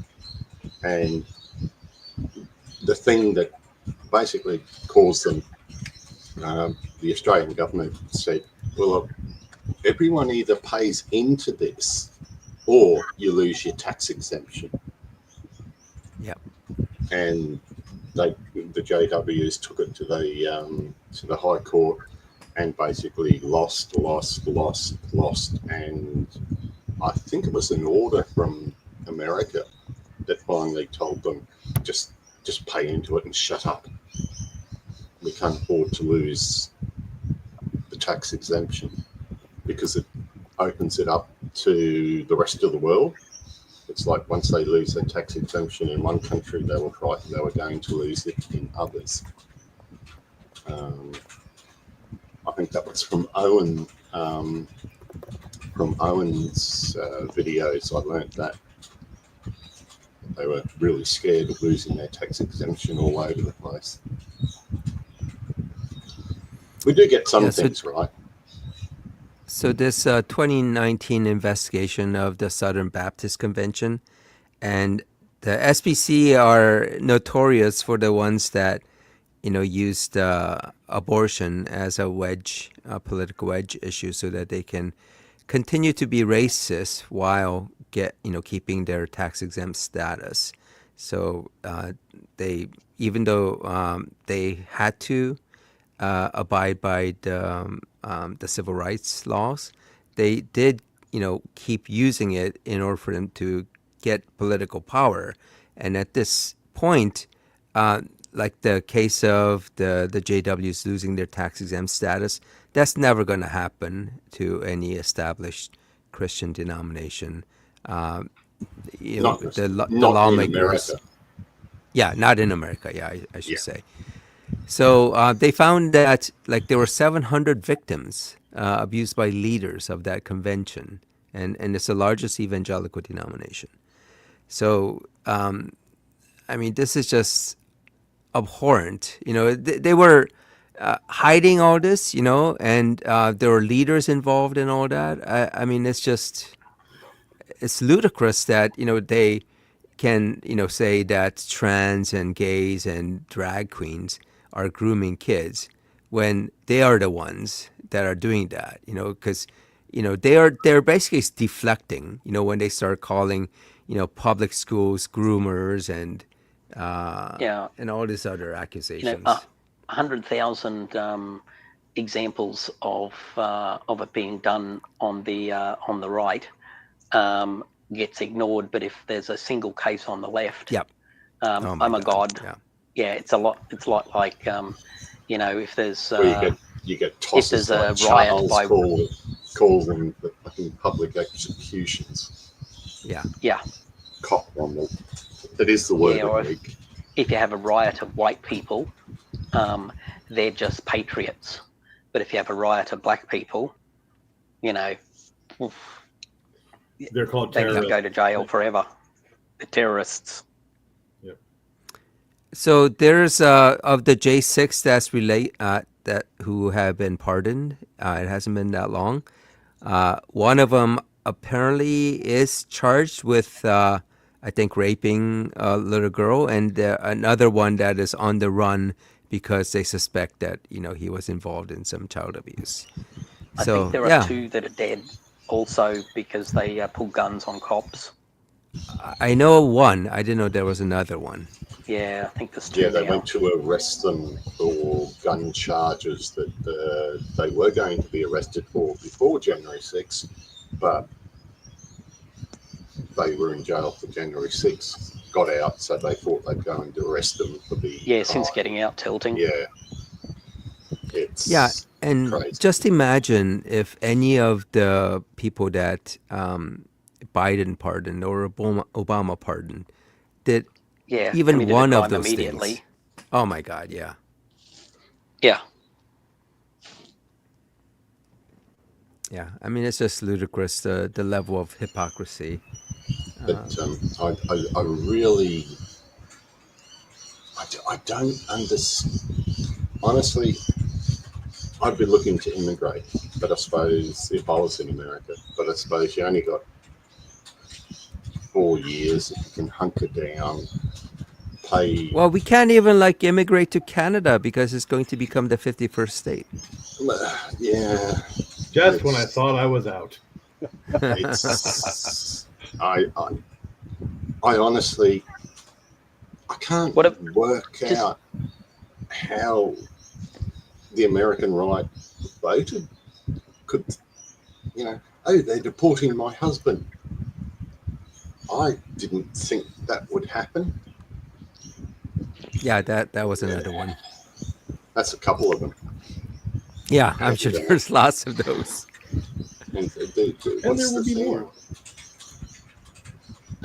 And the thing that basically caused them, the Australian government said, well, everyone either pays into this or you lose your tax exemption. yeah. And the JWs took it to the High Court and basically lost. And I think it was an order from America that finally told them, just pay into it and shut up. We can't afford to lose the tax exemption, because it opens it up to the rest of the world. It's like once they lose their tax exemption in one country, they were frightened they were going to lose it in others. I think that was from Owen, from Owen's videos. I learnt that they were really scared of losing their tax exemption all over the place. We do get some things right. So this 2019 investigation of the Southern Baptist Convention, and the SBC are notorious for the ones that used abortion as a wedge, a political wedge issue, so that they can continue to be racist while keeping their tax exempt status. So they, even though they had to abide by the civil rights laws, they did keep using it in order for them to get political power. And at this point, like the case of the JWs losing their tax exempt status, that's never going to happen to any established Christian denomination. Not The in lawmakers. America. Yeah, not in America. Yeah, I should say. So they found that there were 700 victims abused by leaders of that convention, and it's the largest evangelical denomination. So, I mean, this is just abhorrent. They were hiding all this, and there were leaders involved in all that. I mean, it's ludicrous that, they can, say that trans and gays and drag queens are grooming kids when they are the ones that are doing that, because, they're basically deflecting, when they start calling, public schools groomers and all these other accusations. 100,000 examples of it being done on the right gets ignored, but if there's a single case on the left, Yep. I'm a god. Yeah, it's a lot. It's a lot like if there's you get tosses if there's like a riot Charles by call them the fucking public executions. yeah. Cop on them. That is the word of the week. If you have a riot of white people, they're just patriots. But if you have a riot of black people, they're called terrorists. They can go to jail forever. The terrorists. Yep. So there's of the J6 that who have been pardoned. It hasn't been that long. One of them apparently is charged with, I think, raping a little girl, and another one that is on the run because they suspect that he was involved in some child abuse. I think there are two that are dead also because they pull guns on cops. I know one. I didn't know there was another one. Yeah, I think there's Yeah, two they now. went to arrest them for gun charges that they were going to be arrested for before January 6th, but they were in jail for January 6th, got out, so they thought they'd go and arrest them for the Yeah, since crime. getting out tilting. Yeah, Yeah, it's and crazy. just imagine if any of the people that Biden pardoned or Obama pardoned did Yeah, even committed a one of crime those immediately. things. Oh my God, yeah. Yeah. Yeah, I mean, it's just ludicrous, the level of hypocrisy. But I really, I don't understand. Honestly, I'd be looking to immigrate, but I suppose if I was in America, but I suppose you only got 4 years. If you can hunker down, pay. Well, we can't even like immigrate to Canada because it's going to become the 51st state. Yeah, Just when I it's, thought I was out. it's I honestly, I can't What if work just out how the American right voted. Could, oh, they're deporting my husband. I didn't think that would happen. Yeah, that was another one. That's a couple of them. Yeah, I'm sure Yeah. there's lots of those. And And what's there will the be thing? more.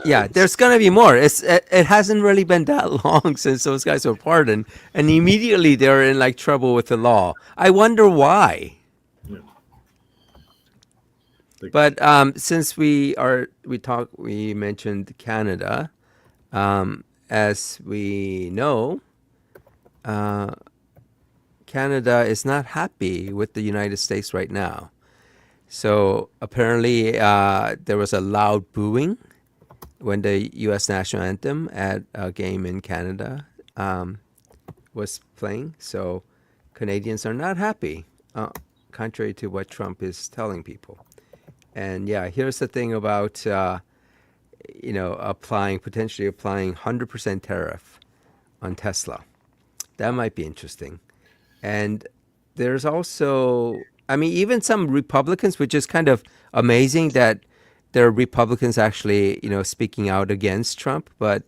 Yeah, there's gonna be more. It hasn't really been that long since those guys were pardoned, and immediately they're in like trouble with the law. I wonder why. Yeah. But since we mentioned Canada. As we know, Canada is not happy with the United States right now. So apparently, there was a loud booing when the U.S. national anthem at a game in Canada was playing. So Canadians are not happy, contrary to what Trump is telling people. And yeah, here's the thing about potentially applying 100% tariff on Tesla. That might be interesting. And there's also, I mean, even some Republicans, which is kind of amazing that there are Republicans actually, speaking out against Trump. But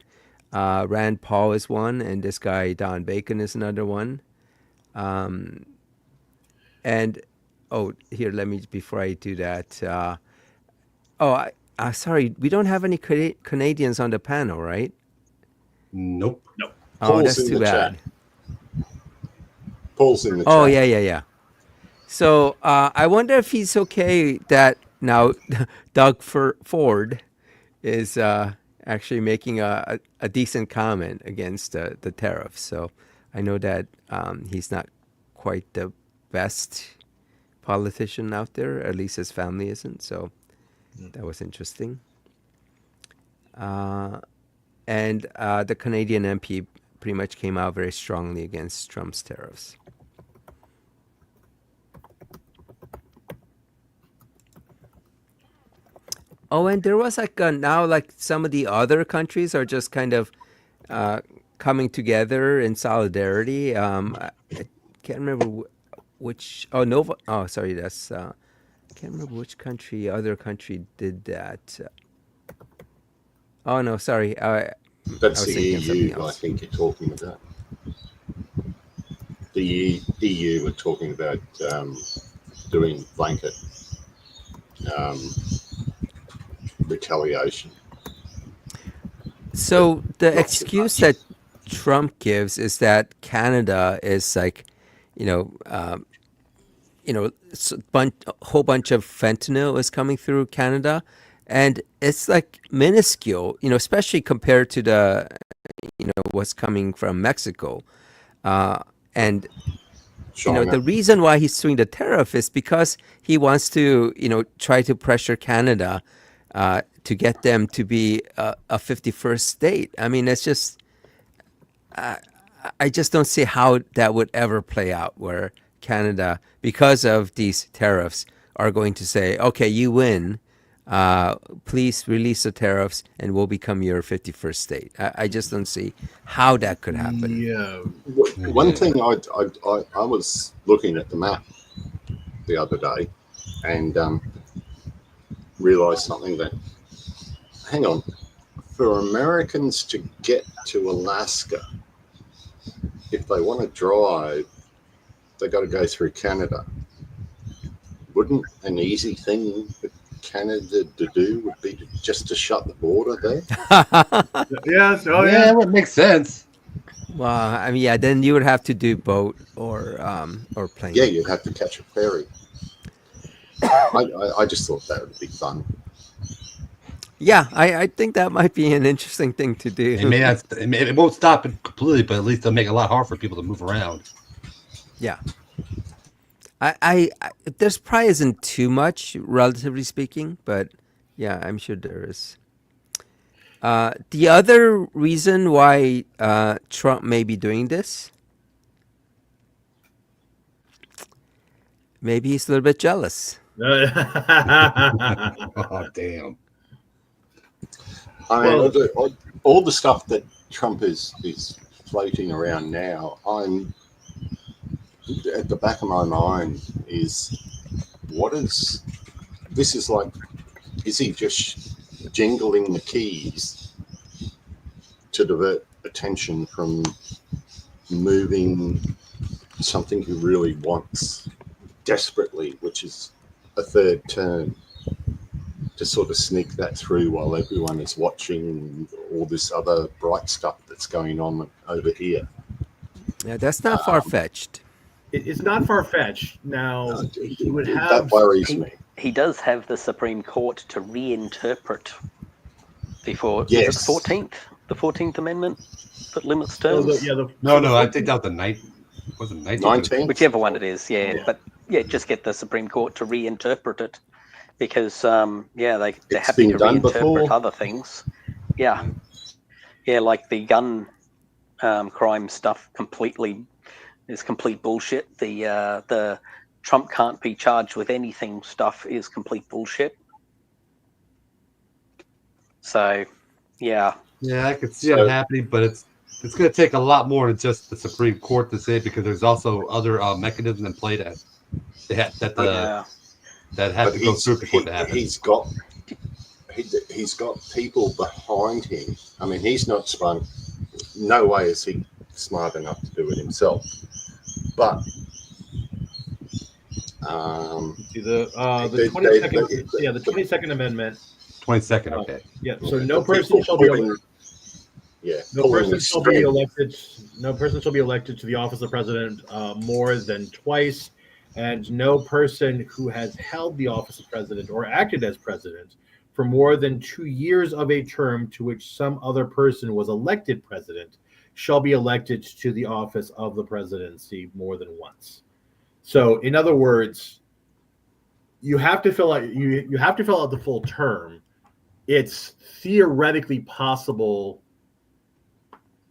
Rand Paul is one, and this guy Don Bacon is another one. And here, let me before I do that. Sorry, we don't have any Canadians on the panel, right? Nope. Oh, Paul's that's in too the bad. chat. Paul's in the Oh, chat. yeah. So I wonder if he's okay that now Doug Ford is actually making a decent comment against the tariffs. So I know that he's not quite the best politician out there, at least his family isn't. So that was interesting. And the Canadian MP pretty much came out very strongly against Trump's tariffs. Oh, and there was now some of the other countries are just kind of coming together in solidarity. I can't remember which. Oh, Nova. Oh, sorry. That's. Can't remember which other country did that. Oh no, sorry. I That's was the thinking of something EU, I else. think you're talking about. The EU were talking about doing blanket retaliation. So the Not too excuse much. that Trump gives is that Canada is like, you know, a whole bunch of fentanyl is coming through Canada, and it's like minuscule, especially compared to the, what's coming from Mexico, and China. the reason why he's doing the tariff is because he wants to, try to pressure Canada to get them to be a 51st state. I mean, it's just, I just don't see how that would ever play out where Canada, because of these tariffs, are going to say, okay, you win. please release the tariffs and we'll become your 51st state. I just don't see how that could happen. Yeah. One thing I was looking at the map the other day and realized something that, hang on, for Americans to get to Alaska, if they want to drive, they got to go through Canada. Wouldn't an easy thing for Canada to do would be just to shut the border there? Yes. Oh yeah, yeah. it would make sense. Well, I mean, yeah, then you would have to do boat or plane. Yeah, you'd have to catch a ferry. I just thought that would be fun. Yeah, I think that might be an interesting thing to do. It won't stop it completely, but at least it'll make it a lot harder for people to move around. Yeah. I there's probably isn't too much, relatively speaking, but yeah, I'm sure there is. The other reason why Trump may be doing this, maybe he's a little bit jealous. Oh, damn. I mean, all the stuff that Trump is floating around now, I'm at the back of my mind is this is like, is he just jingling the keys to divert attention from moving something he really wants desperately, which is a third term, to sort of sneak that through while everyone is watching all this other bright stuff that's going on over here? Yeah, that's not far-fetched. It's not far-fetched. Now, he would have... That worries me. He does have the Supreme Court to reinterpret before Yes. the 14th Amendment that limits terms. No, I think that was the 19th. Whichever one it is, yeah. But yeah, just get the Supreme Court to reinterpret it because they're happy to reinterpret before. other things. Yeah, like the gun crime stuff is complete bullshit. The Trump can't be charged with anything stuff is complete bullshit. So, yeah. Yeah, I could see it happening, but it's going to take a lot more than just the Supreme Court to say it, because there's also other mechanisms in play that have to go through before that happens. He's got people behind him. I mean, he's not smart. No way is he smart enough to do it himself. But the 22nd, the 22nd Amendment. 22nd, okay. So no person shall be elected. No person shall be elected to the office of president more than twice, and no person who has held the office of president or acted as president for more than 2 years of a term to which some other person was elected president shall be elected to the office of the presidency more than once. So, in other words, you have to fill out the full term. It's theoretically possible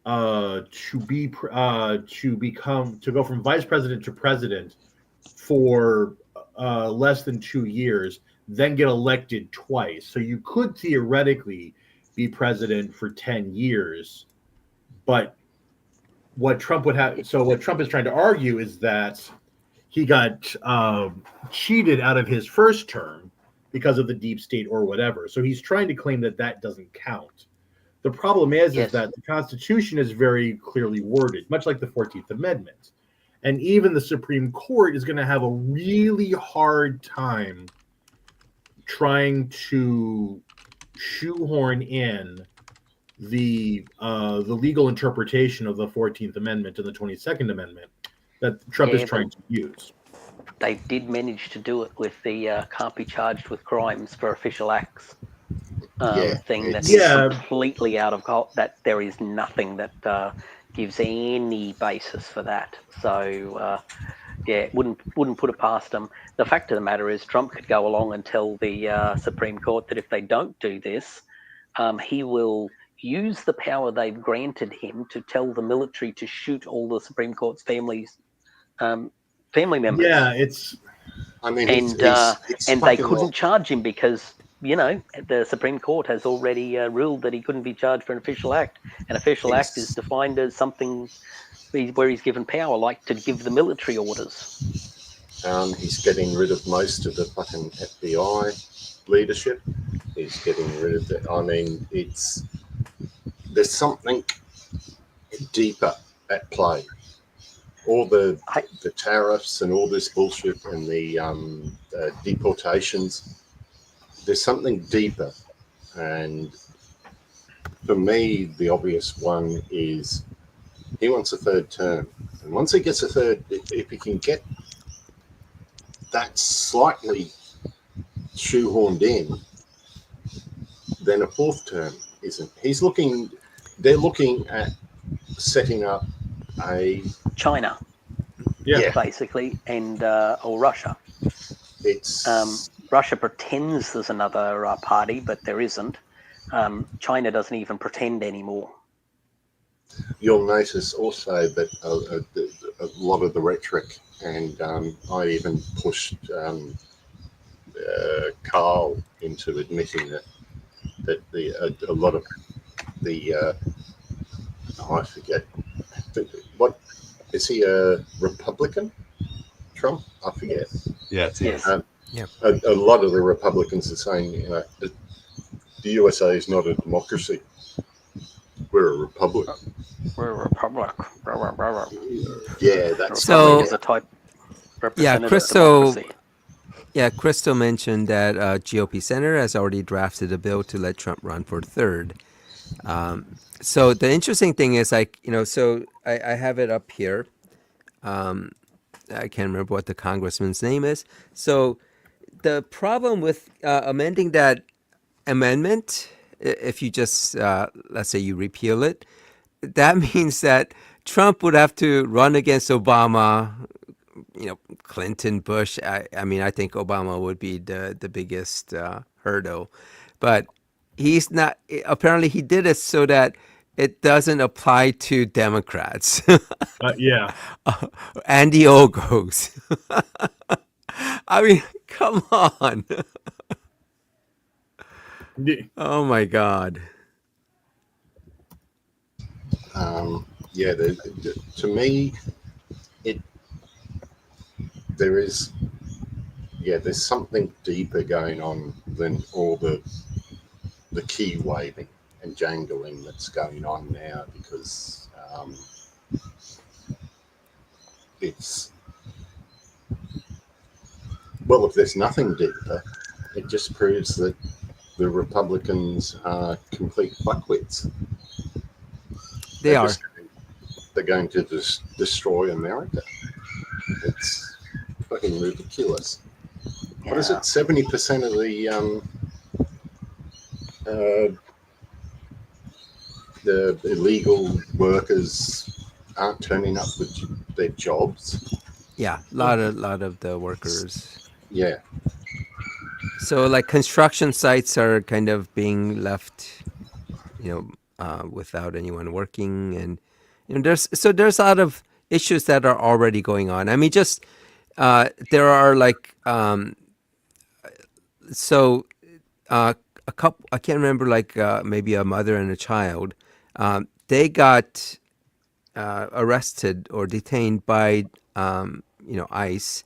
to go from vice president to president for less than 2 years, then get elected twice. So you could theoretically be president for 10 years, but what Trump is trying to argue is that he got cheated out of his first term because of the deep state or whatever. So he's trying to claim that doesn't count. The problem is that the Constitution is very clearly worded, much like the 14th Amendment. And even the Supreme Court is going to have a really hard time trying to shoehorn in the legal interpretation of the 14th Amendment and the 22nd Amendment that Trump is trying to use. They did manage to do it with the can't be charged with crimes for official acts thing. That's completely out of that. There is nothing that gives any basis for that. So it wouldn't put it past them. The fact of the matter is, Trump could go along and tell the Supreme Court that if they don't do this, he will use the power they've granted him to tell the military to shoot all the Supreme Court's family members. Yeah, it's. I mean, and they couldn't charge him because the Supreme Court has already ruled that he couldn't be charged for an official act. An official act is defined as something where he's given power, like to give the military orders. He's getting rid of most of the fucking FBI leadership. He's getting rid of it. I mean, there's something deeper at play. All the tariffs and all this bullshit and the deportations. There's something deeper, and for me, the obvious one is he wants a third term, and once he gets a third, if he can get that slightly shoehorned in, then a fourth term isn't. They're looking at setting up a China, basically, and or Russia. It's Russia pretends there's another party, but there isn't. China doesn't even pretend anymore. You'll notice also that a lot of the rhetoric, and I even pushed Carl into admitting that a lot of the I forget what is he a Republican? Trump? I forget. Yes. A lot of the Republicans are saying, the USA is not a democracy. We're a republic. We're a republic. Yeah, that's So- is a type Yeah, representative Crystal. democracy. Yeah, Crystal mentioned that GOP senator has already drafted a bill to let Trump run for third. So the interesting thing is, so I have it up here. I can't remember what the congressman's name is. So the problem with amending that amendment, if you just, let's say you repeal it, that means that Trump would have to run against Obama, Clinton, Bush. I mean, I think Obama would be the biggest hurdle. But he's not, apparently he did it so that it doesn't apply to Democrats. Yeah. Andy Ogos. I mean, come on. Oh my God. To me, there's something deeper going on than all the key waving and jangling that's going on now, because it's, well, if there's nothing deeper, it just proves that the Republicans are complete fuckwits. They're going to destroy America. It's fucking ridiculous. Yeah. What is it? 70% of the illegal workers aren't turning up with their jobs. Yeah, a lot of the workers. Yeah. So like construction sites are kind of being left, without anyone working, and there's a lot of issues that are already going on. I mean, just there are like a couple. I can't remember, like maybe a mother and a child. They got arrested or detained by ICE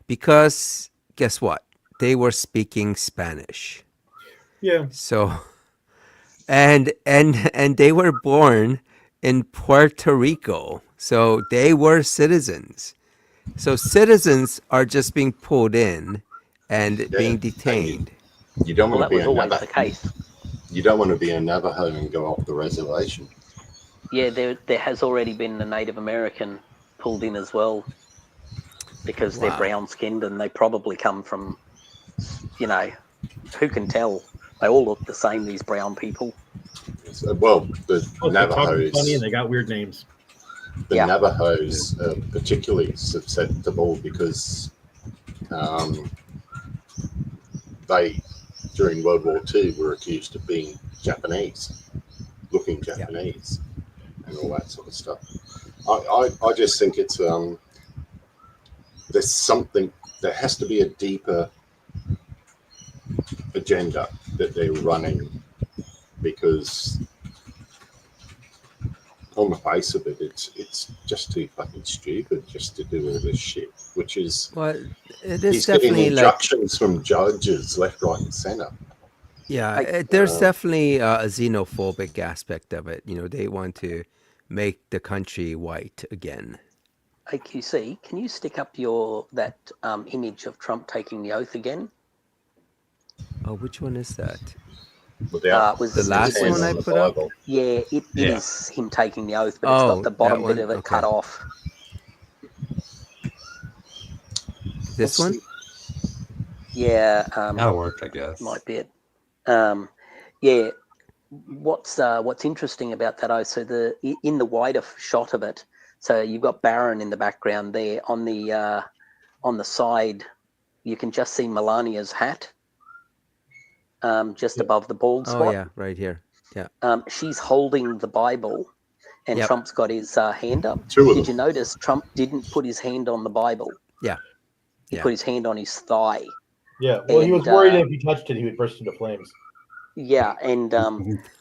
because guess what? They were speaking Spanish. Yeah. So, and they were born in Puerto Rico, so they were citizens. So citizens are just being pulled in and being detained. You don't want Well, to that be was always the case. You don't want to be a Navajo and go off the reservation. Yeah, there has already been a Native American pulled in as well, because they're Wow. brown skinned and they probably come from, who can tell? They all look the same, these brown people. Well, the They talk funny Navajos. and they got weird names. The Yeah. Navajos are particularly susceptible because they, during World War II, were accused of being Japanese, looking Japanese, and all that sort of stuff. I just think it's there has to be a deeper agenda that they're running, because on the face of it, it's just too fucking stupid just to do all this shit. Which is, Well, it is he's getting definitely like, injunctions from judges left, right, and centre. yeah, Like, there's definitely a xenophobic aspect of it. You know, they want to make the country white again. AQC, can you stick up that image of Trump taking the oath again? Oh, which one is that? Without It was The his last hand one I on the put up? Bible. Yeah, it Yeah. is him taking the oath, but it's Oh, got the that bottom bit one? of it Okay. cut off. This one? Yeah, That'll work, I guess. might be it. Yeah, what's interesting about that oath? So in the wider shot of it, so you've got Barron in the background there. On the side, you can just see Melania's hat, just above the bald Oh, spot. yeah, right here. Yeah. She's holding the Bible, and Yep. Trump's got his hand up. Two of Did them. you notice Trump didn't put his hand on the Bible? Yeah. He Yeah. put his hand on his thigh. Yeah. Well, he was And, worried if he touched it, he would burst into flames. Yeah, and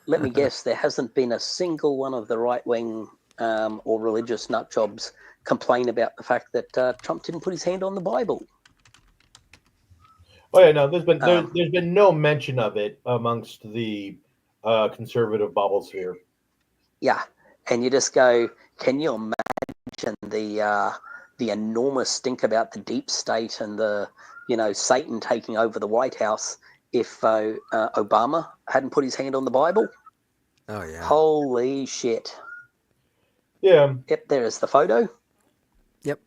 let me guess, there hasn't been a single one of the right-wing or religious nutjobs complain about the fact that Trump didn't put his hand on the Bible. Oh yeah, no. There's been no mention of it amongst the conservative bubble sphere. Yeah, and you just go, can you imagine the enormous stink about the deep state and the Satan taking over the White House if Obama hadn't put his hand on the Bible? Oh, yeah. Holy shit! Yeah. Yep, there is the photo. Yep.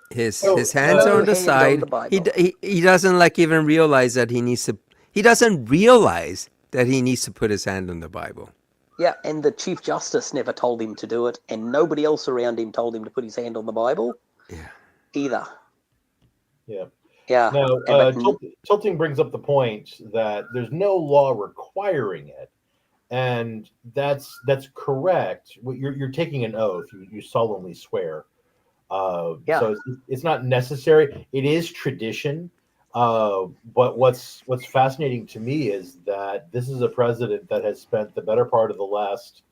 His So, hands are on the hand on side. the Bible. He doesn't like even realize that he needs to. He doesn't realize that he needs to put his hand on the Bible. Yeah, and the Chief Justice never told him to do it, and nobody else around him told him to put his hand on the Bible. Yeah. Either. Yeah. Yeah. Now, tilting brings up the point that there's no law requiring it, and that's correct. You're taking an oath. You solemnly swear. Yeah. So it's not necessary. It is tradition. But what's fascinating to me is that this is a president that has spent the better part of the last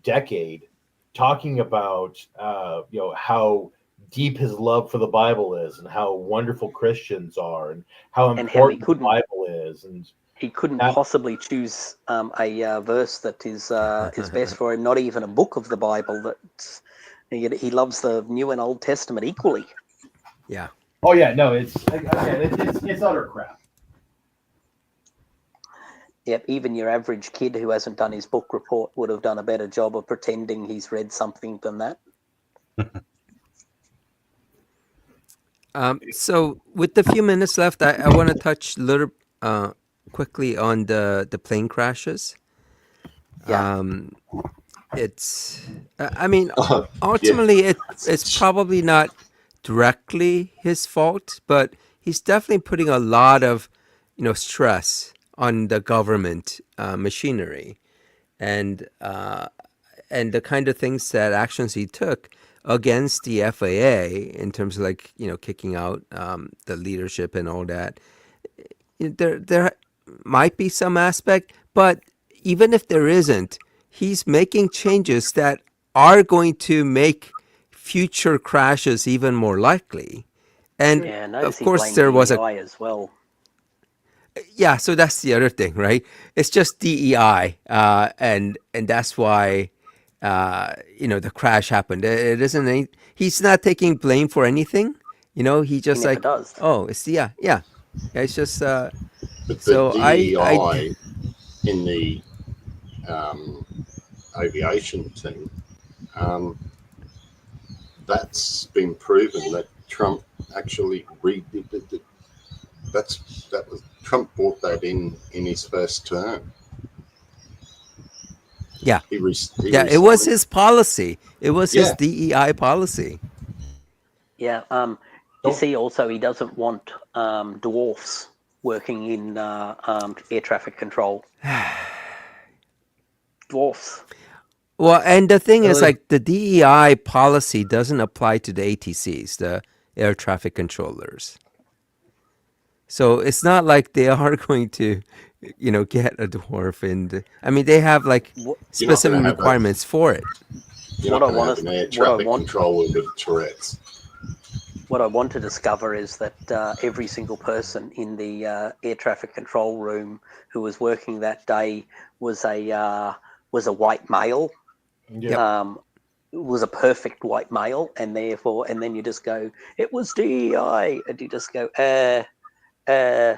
decade talking about how deep his love for the Bible is, and how wonderful Christians are, and how important the Bible is, and he couldn't possibly choose a verse that is best for him. Not even a book of the Bible. That he loves the New and Old Testament equally. Yeah. Oh yeah, no, it's utter crap. Yep, even your average kid who hasn't done his book report would have done a better job of pretending he's read something than that. So with the few minutes left, I want to touch a little quickly on the plane crashes. Yeah. It's, I mean, ultimately, it's probably not directly his fault, but he's definitely putting a lot of, stress on the government machinery, and the kind of things that actions he took against the FAA in terms of kicking out the leadership and all that. There might be some aspect, but even if there isn't, he's making changes that are going to make future crashes even more likely. And of course there was DEI as well. Yeah, so that's the other thing, right? It's just DEI, and that's why the crash happened. It isn't he's not taking blame for anything. He just never does. Oh, it's yeah. It's just But so the DEI in the aviation team, that's been proven that Trump actually redid it. Trump brought that in his first term. Yeah. It was his policy. It was his DEI policy. Yeah. You see, also he doesn't want dwarfs working in air traffic control. Dwarfs. Well, and the thing is, the DEI policy doesn't apply to the ATCs, the air traffic controllers. So it's not like they are going to get a dwarf. And I mean, they have like What, You're not specific going to have a requirements for it. you're what not I going to want have is an air what I traffic want controller with Tourette's. what I want to discover is that every single person in the air traffic control room who was working that day was a white male. Yeah. Yep. Was a perfect white male, and therefore, and then you just go, it was DEI, and you just go, uh, yeah.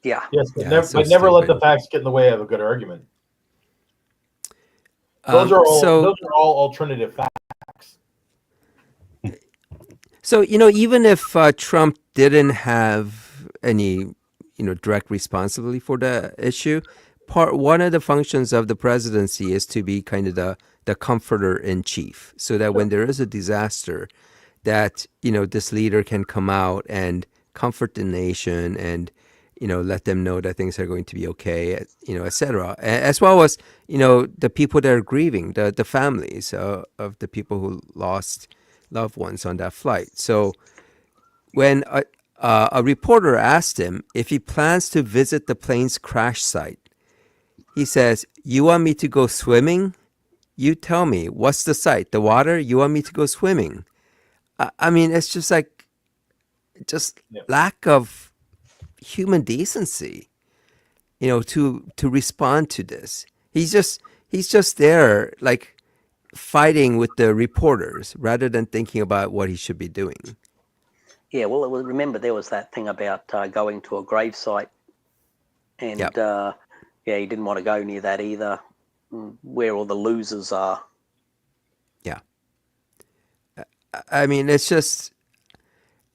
Yes, but Yeah, it's so never let the stupid. facts get in the way of a good argument. Those are So all alternative facts. So, even if Trump didn't have any, direct responsibility for the issue, one of the functions of the presidency is to be kind of the comforter in chief, so that when there is a disaster, that this leader can come out and comfort the nation and let them know that things are going to be okay, et cetera, as well as the people that are grieving, the families of the people who lost loved ones on that flight. So when a reporter asked him if he plans to visit the plane's crash site, he says, "You want me to go swimming? You tell me, what's the site? The water? You want me to go swimming?" I mean, it's just like, just Yeah. lack of human decency, to respond to this. He's just there, like, fighting with the reporters rather than thinking about what he should be doing. Yeah, well, remember there was that thing about going to a gravesite, and Yep. yeah, he didn't want to go near that either, where all the losers are. Yeah. I mean, it's just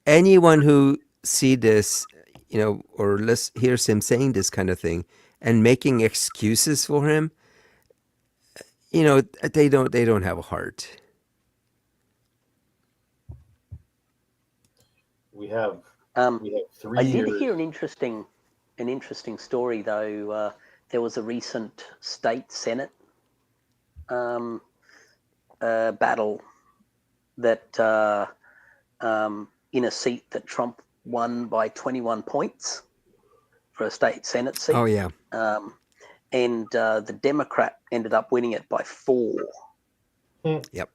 anyone who see this, or hears him saying this kind of thing and making excuses for him, they don't have a heart. We have Um, 3 I did years. hear an interesting story though. There was a recent state senate battle that in a seat that Trump won by 21 points for a state senate seat. Oh yeah. And the Democrat ended up winning it by 4. Yep.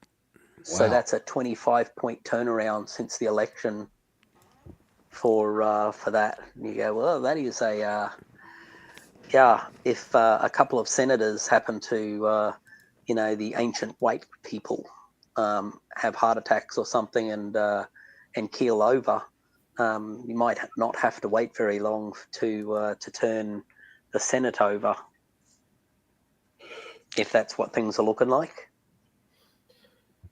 So Wow. that's a 25-point turnaround since the election for that. And you go, well, that is if a couple of senators happen to, the ancient white people have heart attacks or something and keel over, you might not have to wait very long to turn the Senate over, if that's what things are looking like.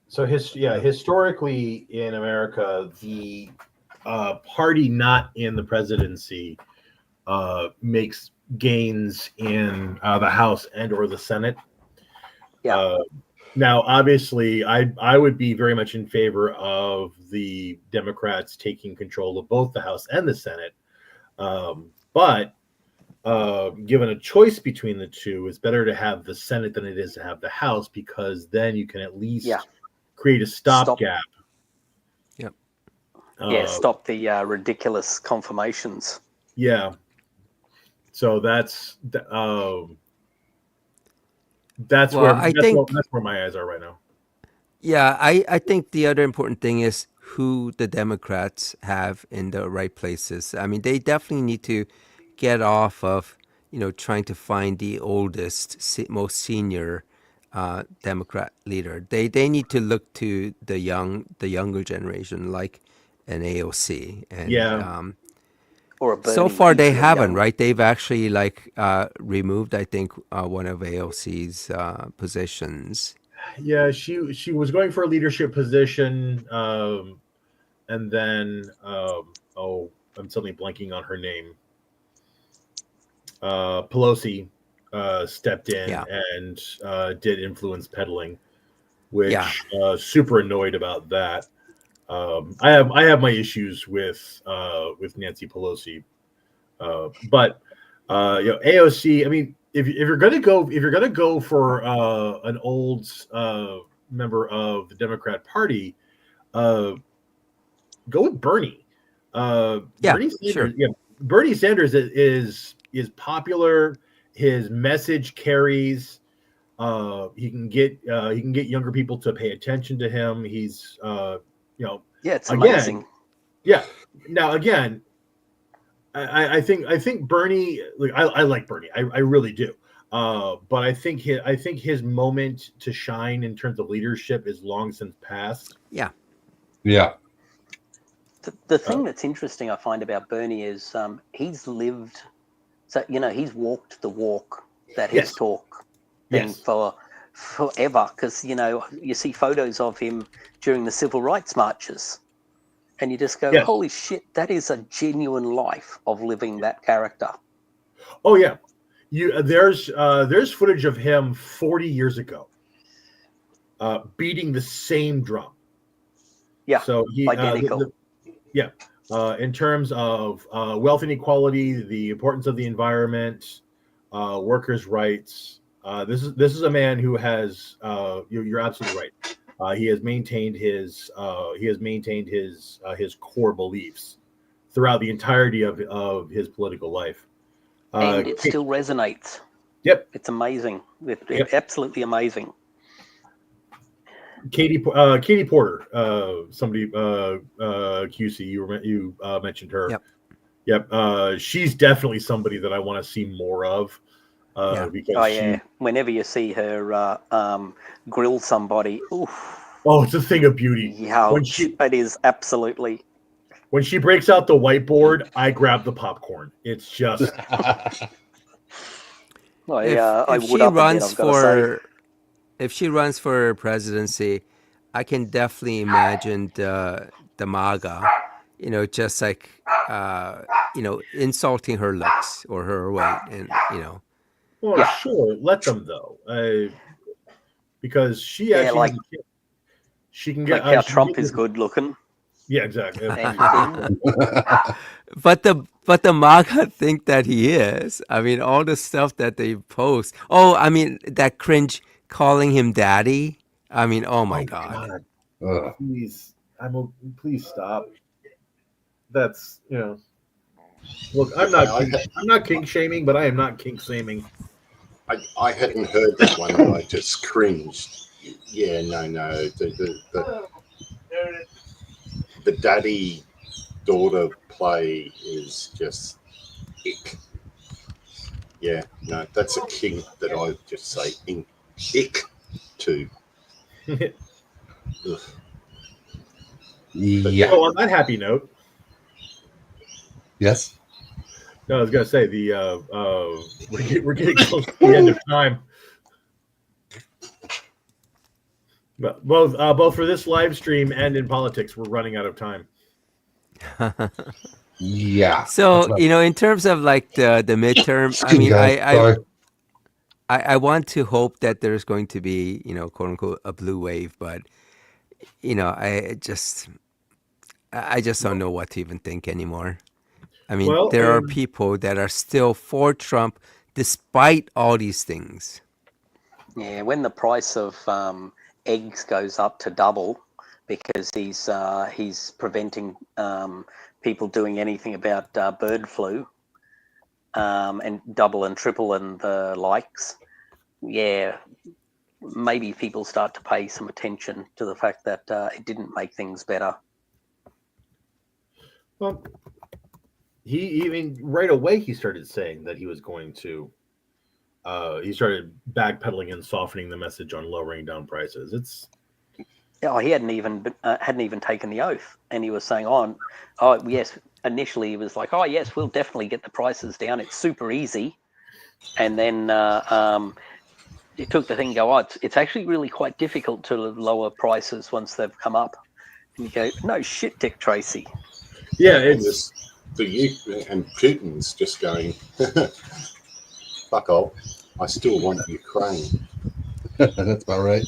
So historically in America, the party not in the presidency makes gains in the House and or the Senate. Yeah. Now, obviously, I would be very much in favor of the Democrats taking control of both the House and the Senate. But given a choice between the two, it's better to have the Senate than it is to have the House, because then you can at least create a stopgap. Yep. Stop the ridiculous confirmations. Yeah. So that's Well, where my eyes are right now. Yeah, I think the other important thing is who the Democrats have in the right places. I mean, they definitely need to get off of, trying to find the oldest, most senior Democrat leader. They need to look to the younger generation, like an AOC. And Yeah. Or a so Bernie, far he's they real haven't, young. right? They've actually removed, I think, one of AOC's positions. Yeah, she was going for a leadership position, and then I'm suddenly blanking on her name. Pelosi stepped in Yeah. and did influence peddling, which Yeah. super annoyed about that. I have my issues with Nancy Pelosi, but AOC. I mean, if you're gonna go for an old member of the Democrat Party, go with Bernie. Yeah, Bernie Sanders, sure. yeah, Bernie Sanders is popular. His message carries. He can get younger people to pay attention to him. He's Yeah, it's again, amazing. yeah. Now again, I think Bernie. Like I like Bernie. I really do. But I think his moment to shine in terms of leadership is long since past. Yeah. Yeah. The thing that's interesting I find about Bernie is he's lived, so he's walked the walk that his Yes. talk thing Yes. for forever. Because you see photos of him during the civil rights marches, and you just go, Yes. "Holy shit, that is a genuine life of living that character." Oh yeah. There's footage of him 40 years ago, beating the same drum. Yeah, So he identical. in terms of wealth inequality, the importance of the environment, workers' rights. This is a man who has. You're absolutely right. He has maintained his his core beliefs throughout the entirety of his political life. And it still resonates. Yep. It's amazing. It's Yep. absolutely amazing. Katie Porter, somebody QC, you mentioned her. Yep. Yep. She's definitely somebody that I want to see more of. Yeah. Because Oh yeah. Whenever you see her grill somebody, oof. Oh, it's a thing of beauty. Yeah, When it is absolutely. when she breaks out the whiteboard, I grab the popcorn. It's just I If would she up a bit, runs I've got to say. if she runs for presidency, I can definitely imagine the MAGA, just like insulting her looks or her weight, and well, Yeah. sure, let them though, because she Yeah, actually like- has a, she can get Like how she can Trump get is this- good looking Yeah, exactly. and thin. but the MAGA think that he is. I mean, all the stuff that they post. Oh, I mean, that cringe calling him daddy. I mean, oh my God. Ugh. Please stop. That's Look, I'm not kink shaming, but I am not kink shaming. I hadn't heard that one, and I just cringed. Yeah, no. The daddy daughter play is just ick. Yeah, no, that's a kink that I just say ick to. Ugh. Yeah. Oh, on that happy note, Yes. no, I was gonna say we're getting close to the end of time. But both for this live stream and in politics, we're running out of time. Yeah. So in terms of like the midterm, I Excuse me, mean, guys. Sorry. I want to hope that there's going to be quote unquote a blue wave, but I just don't know what to even think anymore. I mean, Well, there are people that are still for Trump despite all these things. Yeah, when the price of eggs goes up to double because he's preventing people doing anything about bird flu and double and triple and the likes, yeah, maybe people start to pay some attention to the fact that it didn't make things better. well, he even right away he started saying that he was going to. He started backpedaling and softening the message on lowering down prices. It's He hadn't even taken the oath, and he was saying, "Oh yes." Initially, he was like, "Oh yes, we'll definitely get the prices down. It's super easy," and then he took the thing and go, "Oh, it's actually really quite difficult to lower prices once they've come up." And you go, "No shit, Dick Tracy." yeah, And it's and Putin's just going, fuck off. I still want Ukraine. That's about right.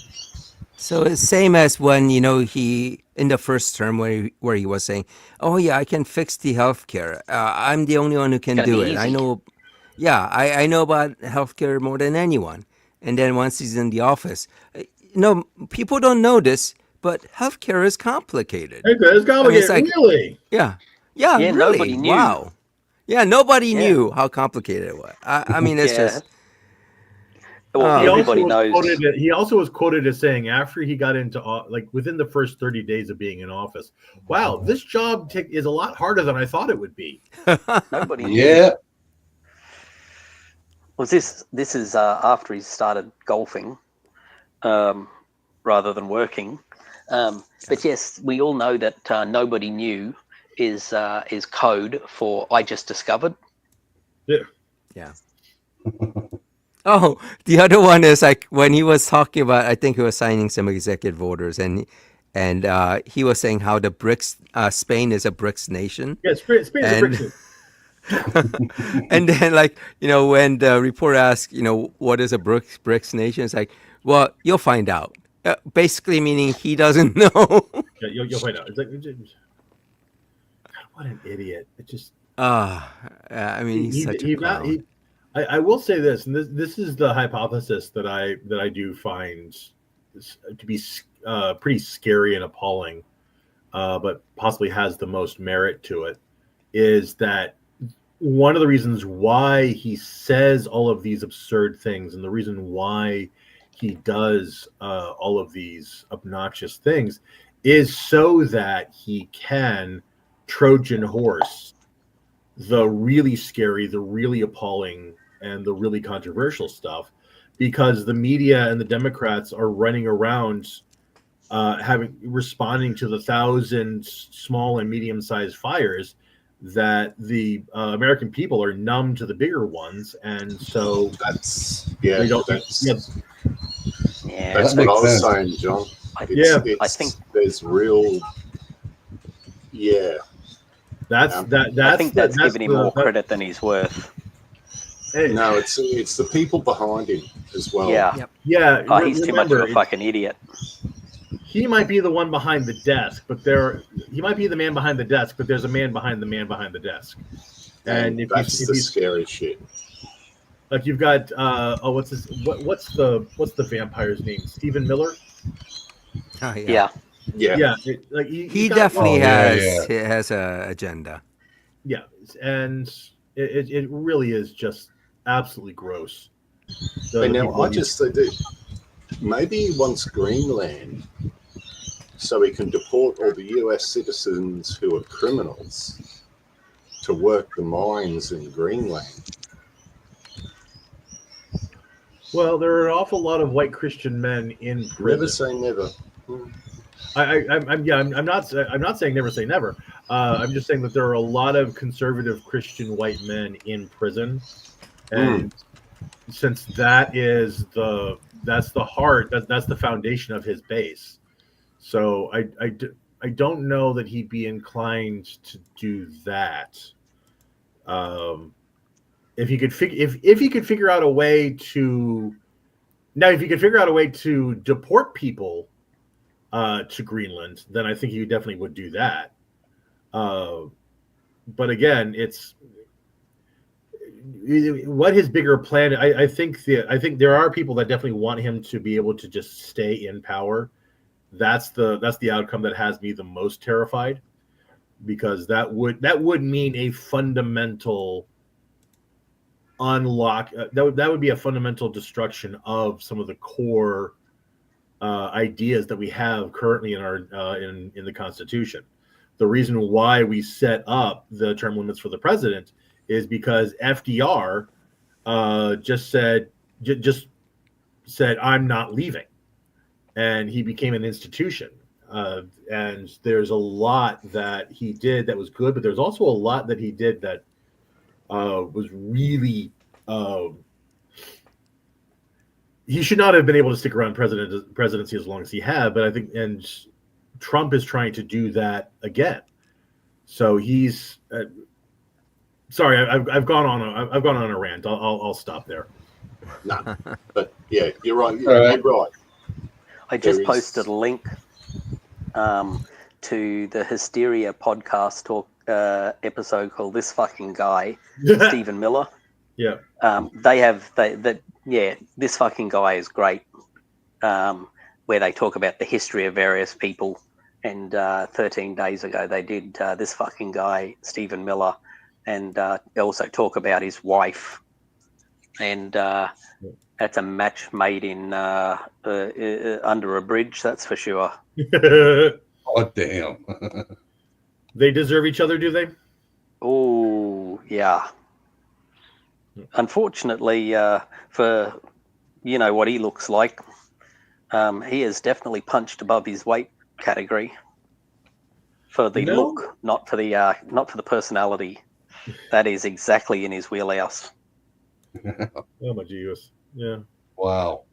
So it's same as when he in the first term where he was saying, "Oh yeah, I can fix the healthcare. I'm the only one who can Gonna do be it. I easy." know, yeah, I know about healthcare more than anyone." And then once he's in the office, people don't know this, but healthcare is complicated. complicated. like- Really? Yeah, Yeah, really. nobody knew. Wow. Yeah, nobody Yeah. knew how complicated it was. I mean, it's Yeah. just. Well, He also everybody was knows. quoted. He also was quoted as saying after he got into like within the first 30 days of being in office, "Wow, this job is a lot harder than I thought it would be." Nobody knew. Yeah. Was this is after he started golfing, rather than working. But yes, we all know that nobody knew is code for I just discovered. Yeah. Oh, the other one is like when he was talking about, I think he was signing some executive orders, and he was saying how the BRICS, Spain is a BRICS nation, Yeah, Spain's a and BRICS. and then like when the reporter asked, what is a BRICS nation, it's like, well, you'll find out. Basically, meaning he doesn't know. Yeah, you'll find out. It's like, God, what an idiot! It just I mean, he's such a clown. I will say this, and this is the hypothesis that I do find to be pretty scary and appalling, but possibly has the most merit to it, is that one of the reasons why he says all of these absurd things and the reason why he does all of these obnoxious things is so that he can Trojan horse the really scary, the really appalling, and the really controversial stuff, because the media and the Democrats are running around responding to the 1,000 small and medium-sized fires that the American people are numb to the bigger ones, and so That's they don't. that's Yeah, that's That what I makes was sense. saying, John. I think there's real that's I think that's giving him more that- credit than he's worth. hey, no, it's the people behind him as well. Yeah. Yep. yeah. Oh, he's too much of remember, a fucking idiot. he might be the one behind the desk, but he might be the man behind the desk, but there's a man behind the desk. And if that's the scary shit. like you've got what's the vampire's name? Stephen Miller. Oh, Yeah. Yeah. He got- definitely yeah. has a agenda. yeah, and it really is just absolutely gross. But now I just think that maybe he wants Greenland so he can deport all the US citizens who are criminals to work the mines in Greenland. Well, there are an awful lot of white Christian men in Never prison. say never. I'm not saying never say never. I'm just saying that there are a lot of conservative Christian white men in prison, and since that's the heart, that's the foundation of his base. So I don't know that he'd be inclined to do that. If he could figure out a way to deport people to Greenland, then I think he definitely would do that. But again, it's what his bigger plan. I think there are people that definitely want him to be able to just stay in power. That's the outcome that has me the most terrified, because that would mean a fundamental unlock. That would be a fundamental destruction of some of the core ideas that we have currently in our in the Constitution. The reason why we set up the term limits for the president is because FDR just said I'm not leaving, and he became an institution. And there's a lot that he did that was good, but there's also a lot that he did that was really he should not have been able to stick around presidency as long as he had. But I think, and Trump is trying to do that again. So he's sorry, I've gone on a rant. I'll stop there. No, but yeah, you're right. All right. You're right. I just posted a link to the Hysteria podcast talk episode called "This Fucking Guy," Stephen Miller. Yeah. This fucking guy is great. Where they talk about the history of various people, and 13 days ago they did this fucking guy, Stephen Miller, and also talk about his wife, and that's a match made in under a bridge, that's for sure. Oh, damn. They deserve each other, do they? Oh, yeah. Unfortunately, for what he looks like, he has definitely punched above his weight category for the look, not for the personality. That is exactly in his wheelhouse. Oh my Jesus. Yeah. Wow.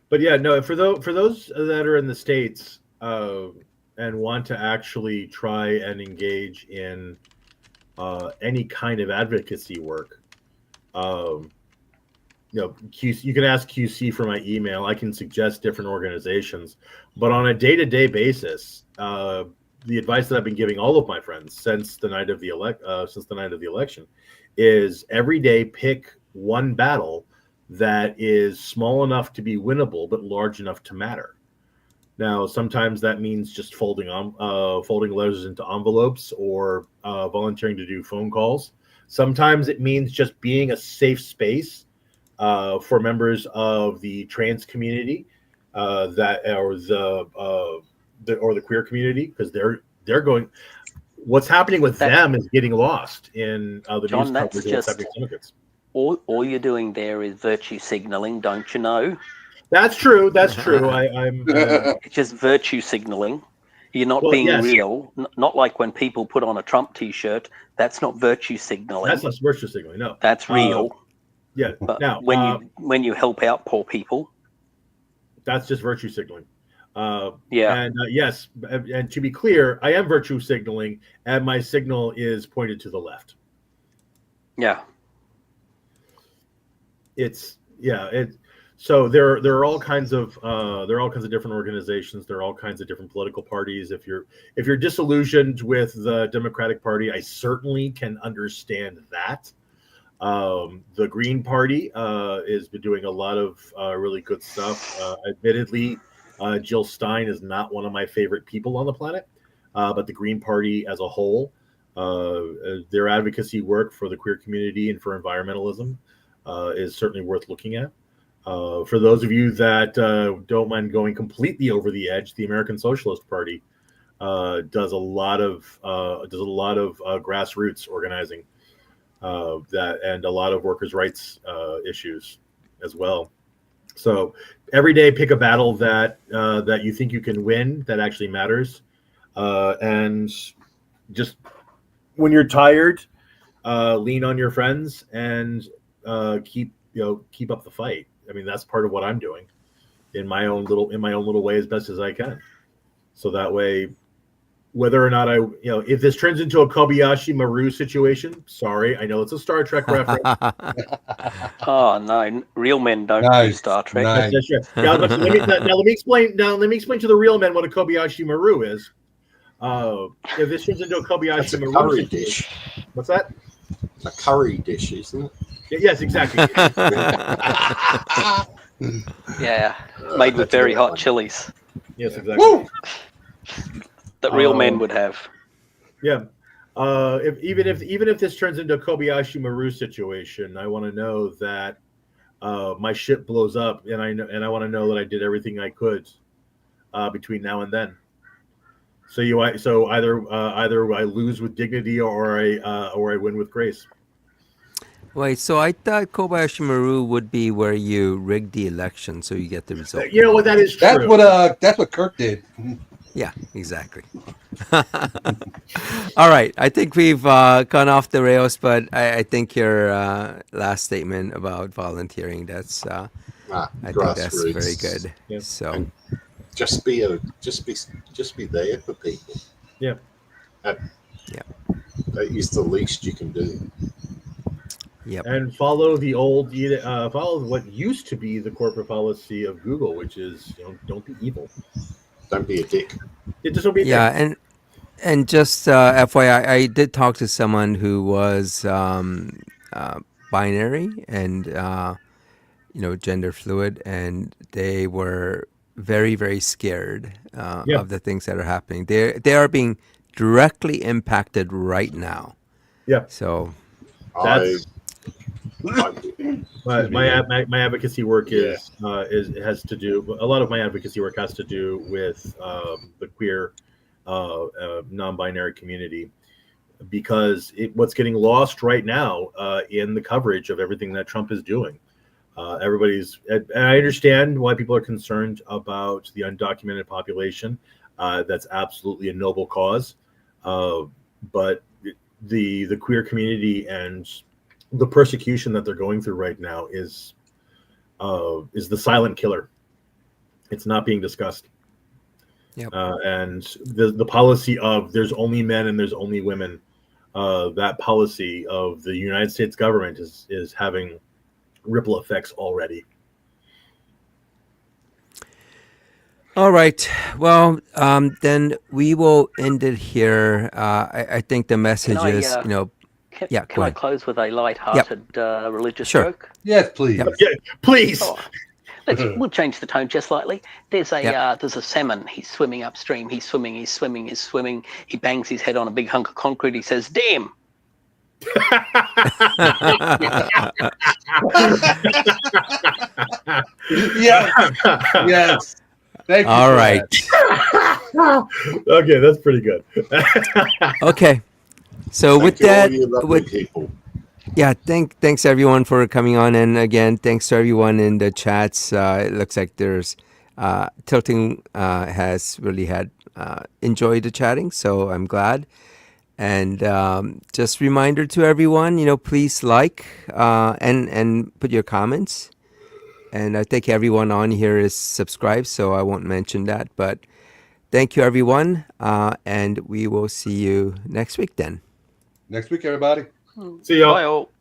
But yeah, no, for those that are in the States and want to actually try and engage in any kind of advocacy work, QC, you can ask QC for my email. I can suggest different organizations, but on a day-to-day basis, the advice that I've been giving all of my friends since the night of the election is every day pick one battle that is small enough to be winnable but large enough to matter. Now, sometimes that means just folding letters into envelopes or volunteering to do phone calls. Sometimes it means just being a safe space for members of the trans community or the queer community, because they're going. What's happening with them is getting lost in the John, news that's coverage of what's just happening to immigrants. all you're doing there is virtue signaling, don't you know? That's true. That's true. I'm It's just virtue signaling. You're not being yes. real. Not like when people put on a Trump T-shirt. That's not virtue signaling. That's not virtue signaling. No, that's real. Yeah. But now, when you help out poor people, that's just virtue signaling. Yeah. And yes, and to be clear, I am virtue signaling, and my signal is pointed to the left. Yeah. So there are all kinds of different organizations. There are all kinds of different political parties. If you're disillusioned with the Democratic Party, I certainly can understand that. The Green Party has been doing a lot of really good stuff. Admittedly, Jill Stein is not one of my favorite people on the planet, but the Green Party as a whole, their advocacy work for the queer community and for environmentalism is certainly worth looking at. For those of you that don't mind going completely over the edge, the American Socialist Party does a lot of grassroots organizing and a lot of workers' rights issues as well. So every day, pick a battle that you think you can win that actually matters, and just when you're tired, lean on your friends and keep up the fight. I mean, that's part of what I'm doing in my own little way as best as I can. So that way, whether or not if this turns into a Kobayashi Maru situation, sorry, I know it's a Star Trek reference. Oh no, real men don't do Star Trek. Nice. That's right. Now let me explain to the real men what a Kobayashi Maru is. If this turns into a Kobayashi Maru curry situation, dish. what's that? A curry dish, isn't it? Yes, exactly. Yeah, made with very hot chilies Yes, exactly. Woo! that real men would have. Yeah. Even if this turns into a Kobayashi Maru situation, I want to know that my ship blows up, and I want to know that I did everything I could between now and then. So either I lose with dignity or I win with grace. Wait, so I thought Kobayashi Maru would be where you rig the election so you get the result. You know what? That is true. That's what Kirk did. Yeah, exactly. All right, I think we've gone off the rails, but I think your last statement about volunteering, I think that's very good. Yeah. So And just be there for people. Yeah. That is the least you can do. yep. And follow follow what used to be the corporate policy of Google, which is don't be evil. Don't be a dick. Just don't be a Yeah, dick. and just FYI, I did talk to someone who was binary and gender fluid, and they were very, very scared of the things that are happening. They are being directly impacted right now. Yeah. So I, That's Excuse me, my, yeah. my advocacy work Yeah. has to do. A lot of my advocacy work has to do with the queer, non-binary community, because what's getting lost right now in the coverage of everything that Trump is doing. And I understand why people are concerned about the undocumented population. That's absolutely a noble cause, but the queer community and the persecution that they're going through right now is the silent killer. It's not being discussed. Yep. And the policy of there's only men and there's only women, that policy of the United States government is having ripple effects already. all right. Well, then we will end it here. I think the message I, is, Can, yeah, go can I ahead. close with a light-hearted religious Sure. joke? Yes, please. Yep. Yeah, please. Oh, we'll change the tone just slightly. There's a salmon. He's swimming upstream. He's swimming. He bangs his head on a big hunk of concrete. He says, "Damn!" Yes. Yes. Thank you. All for right. that. Okay, that's pretty good. Okay. So thank with you, all that, you lovely people. yeah, thanks everyone for coming on, and again, thanks to everyone in the chats. It looks like there's Tilting has really had enjoyed the chatting, so I'm glad. And just reminder to everyone, please like and put your comments. And I think everyone on here is subscribed, so I won't mention that. But thank you, everyone, and we will see you next week then. Next week, everybody. See y'all. Bye all.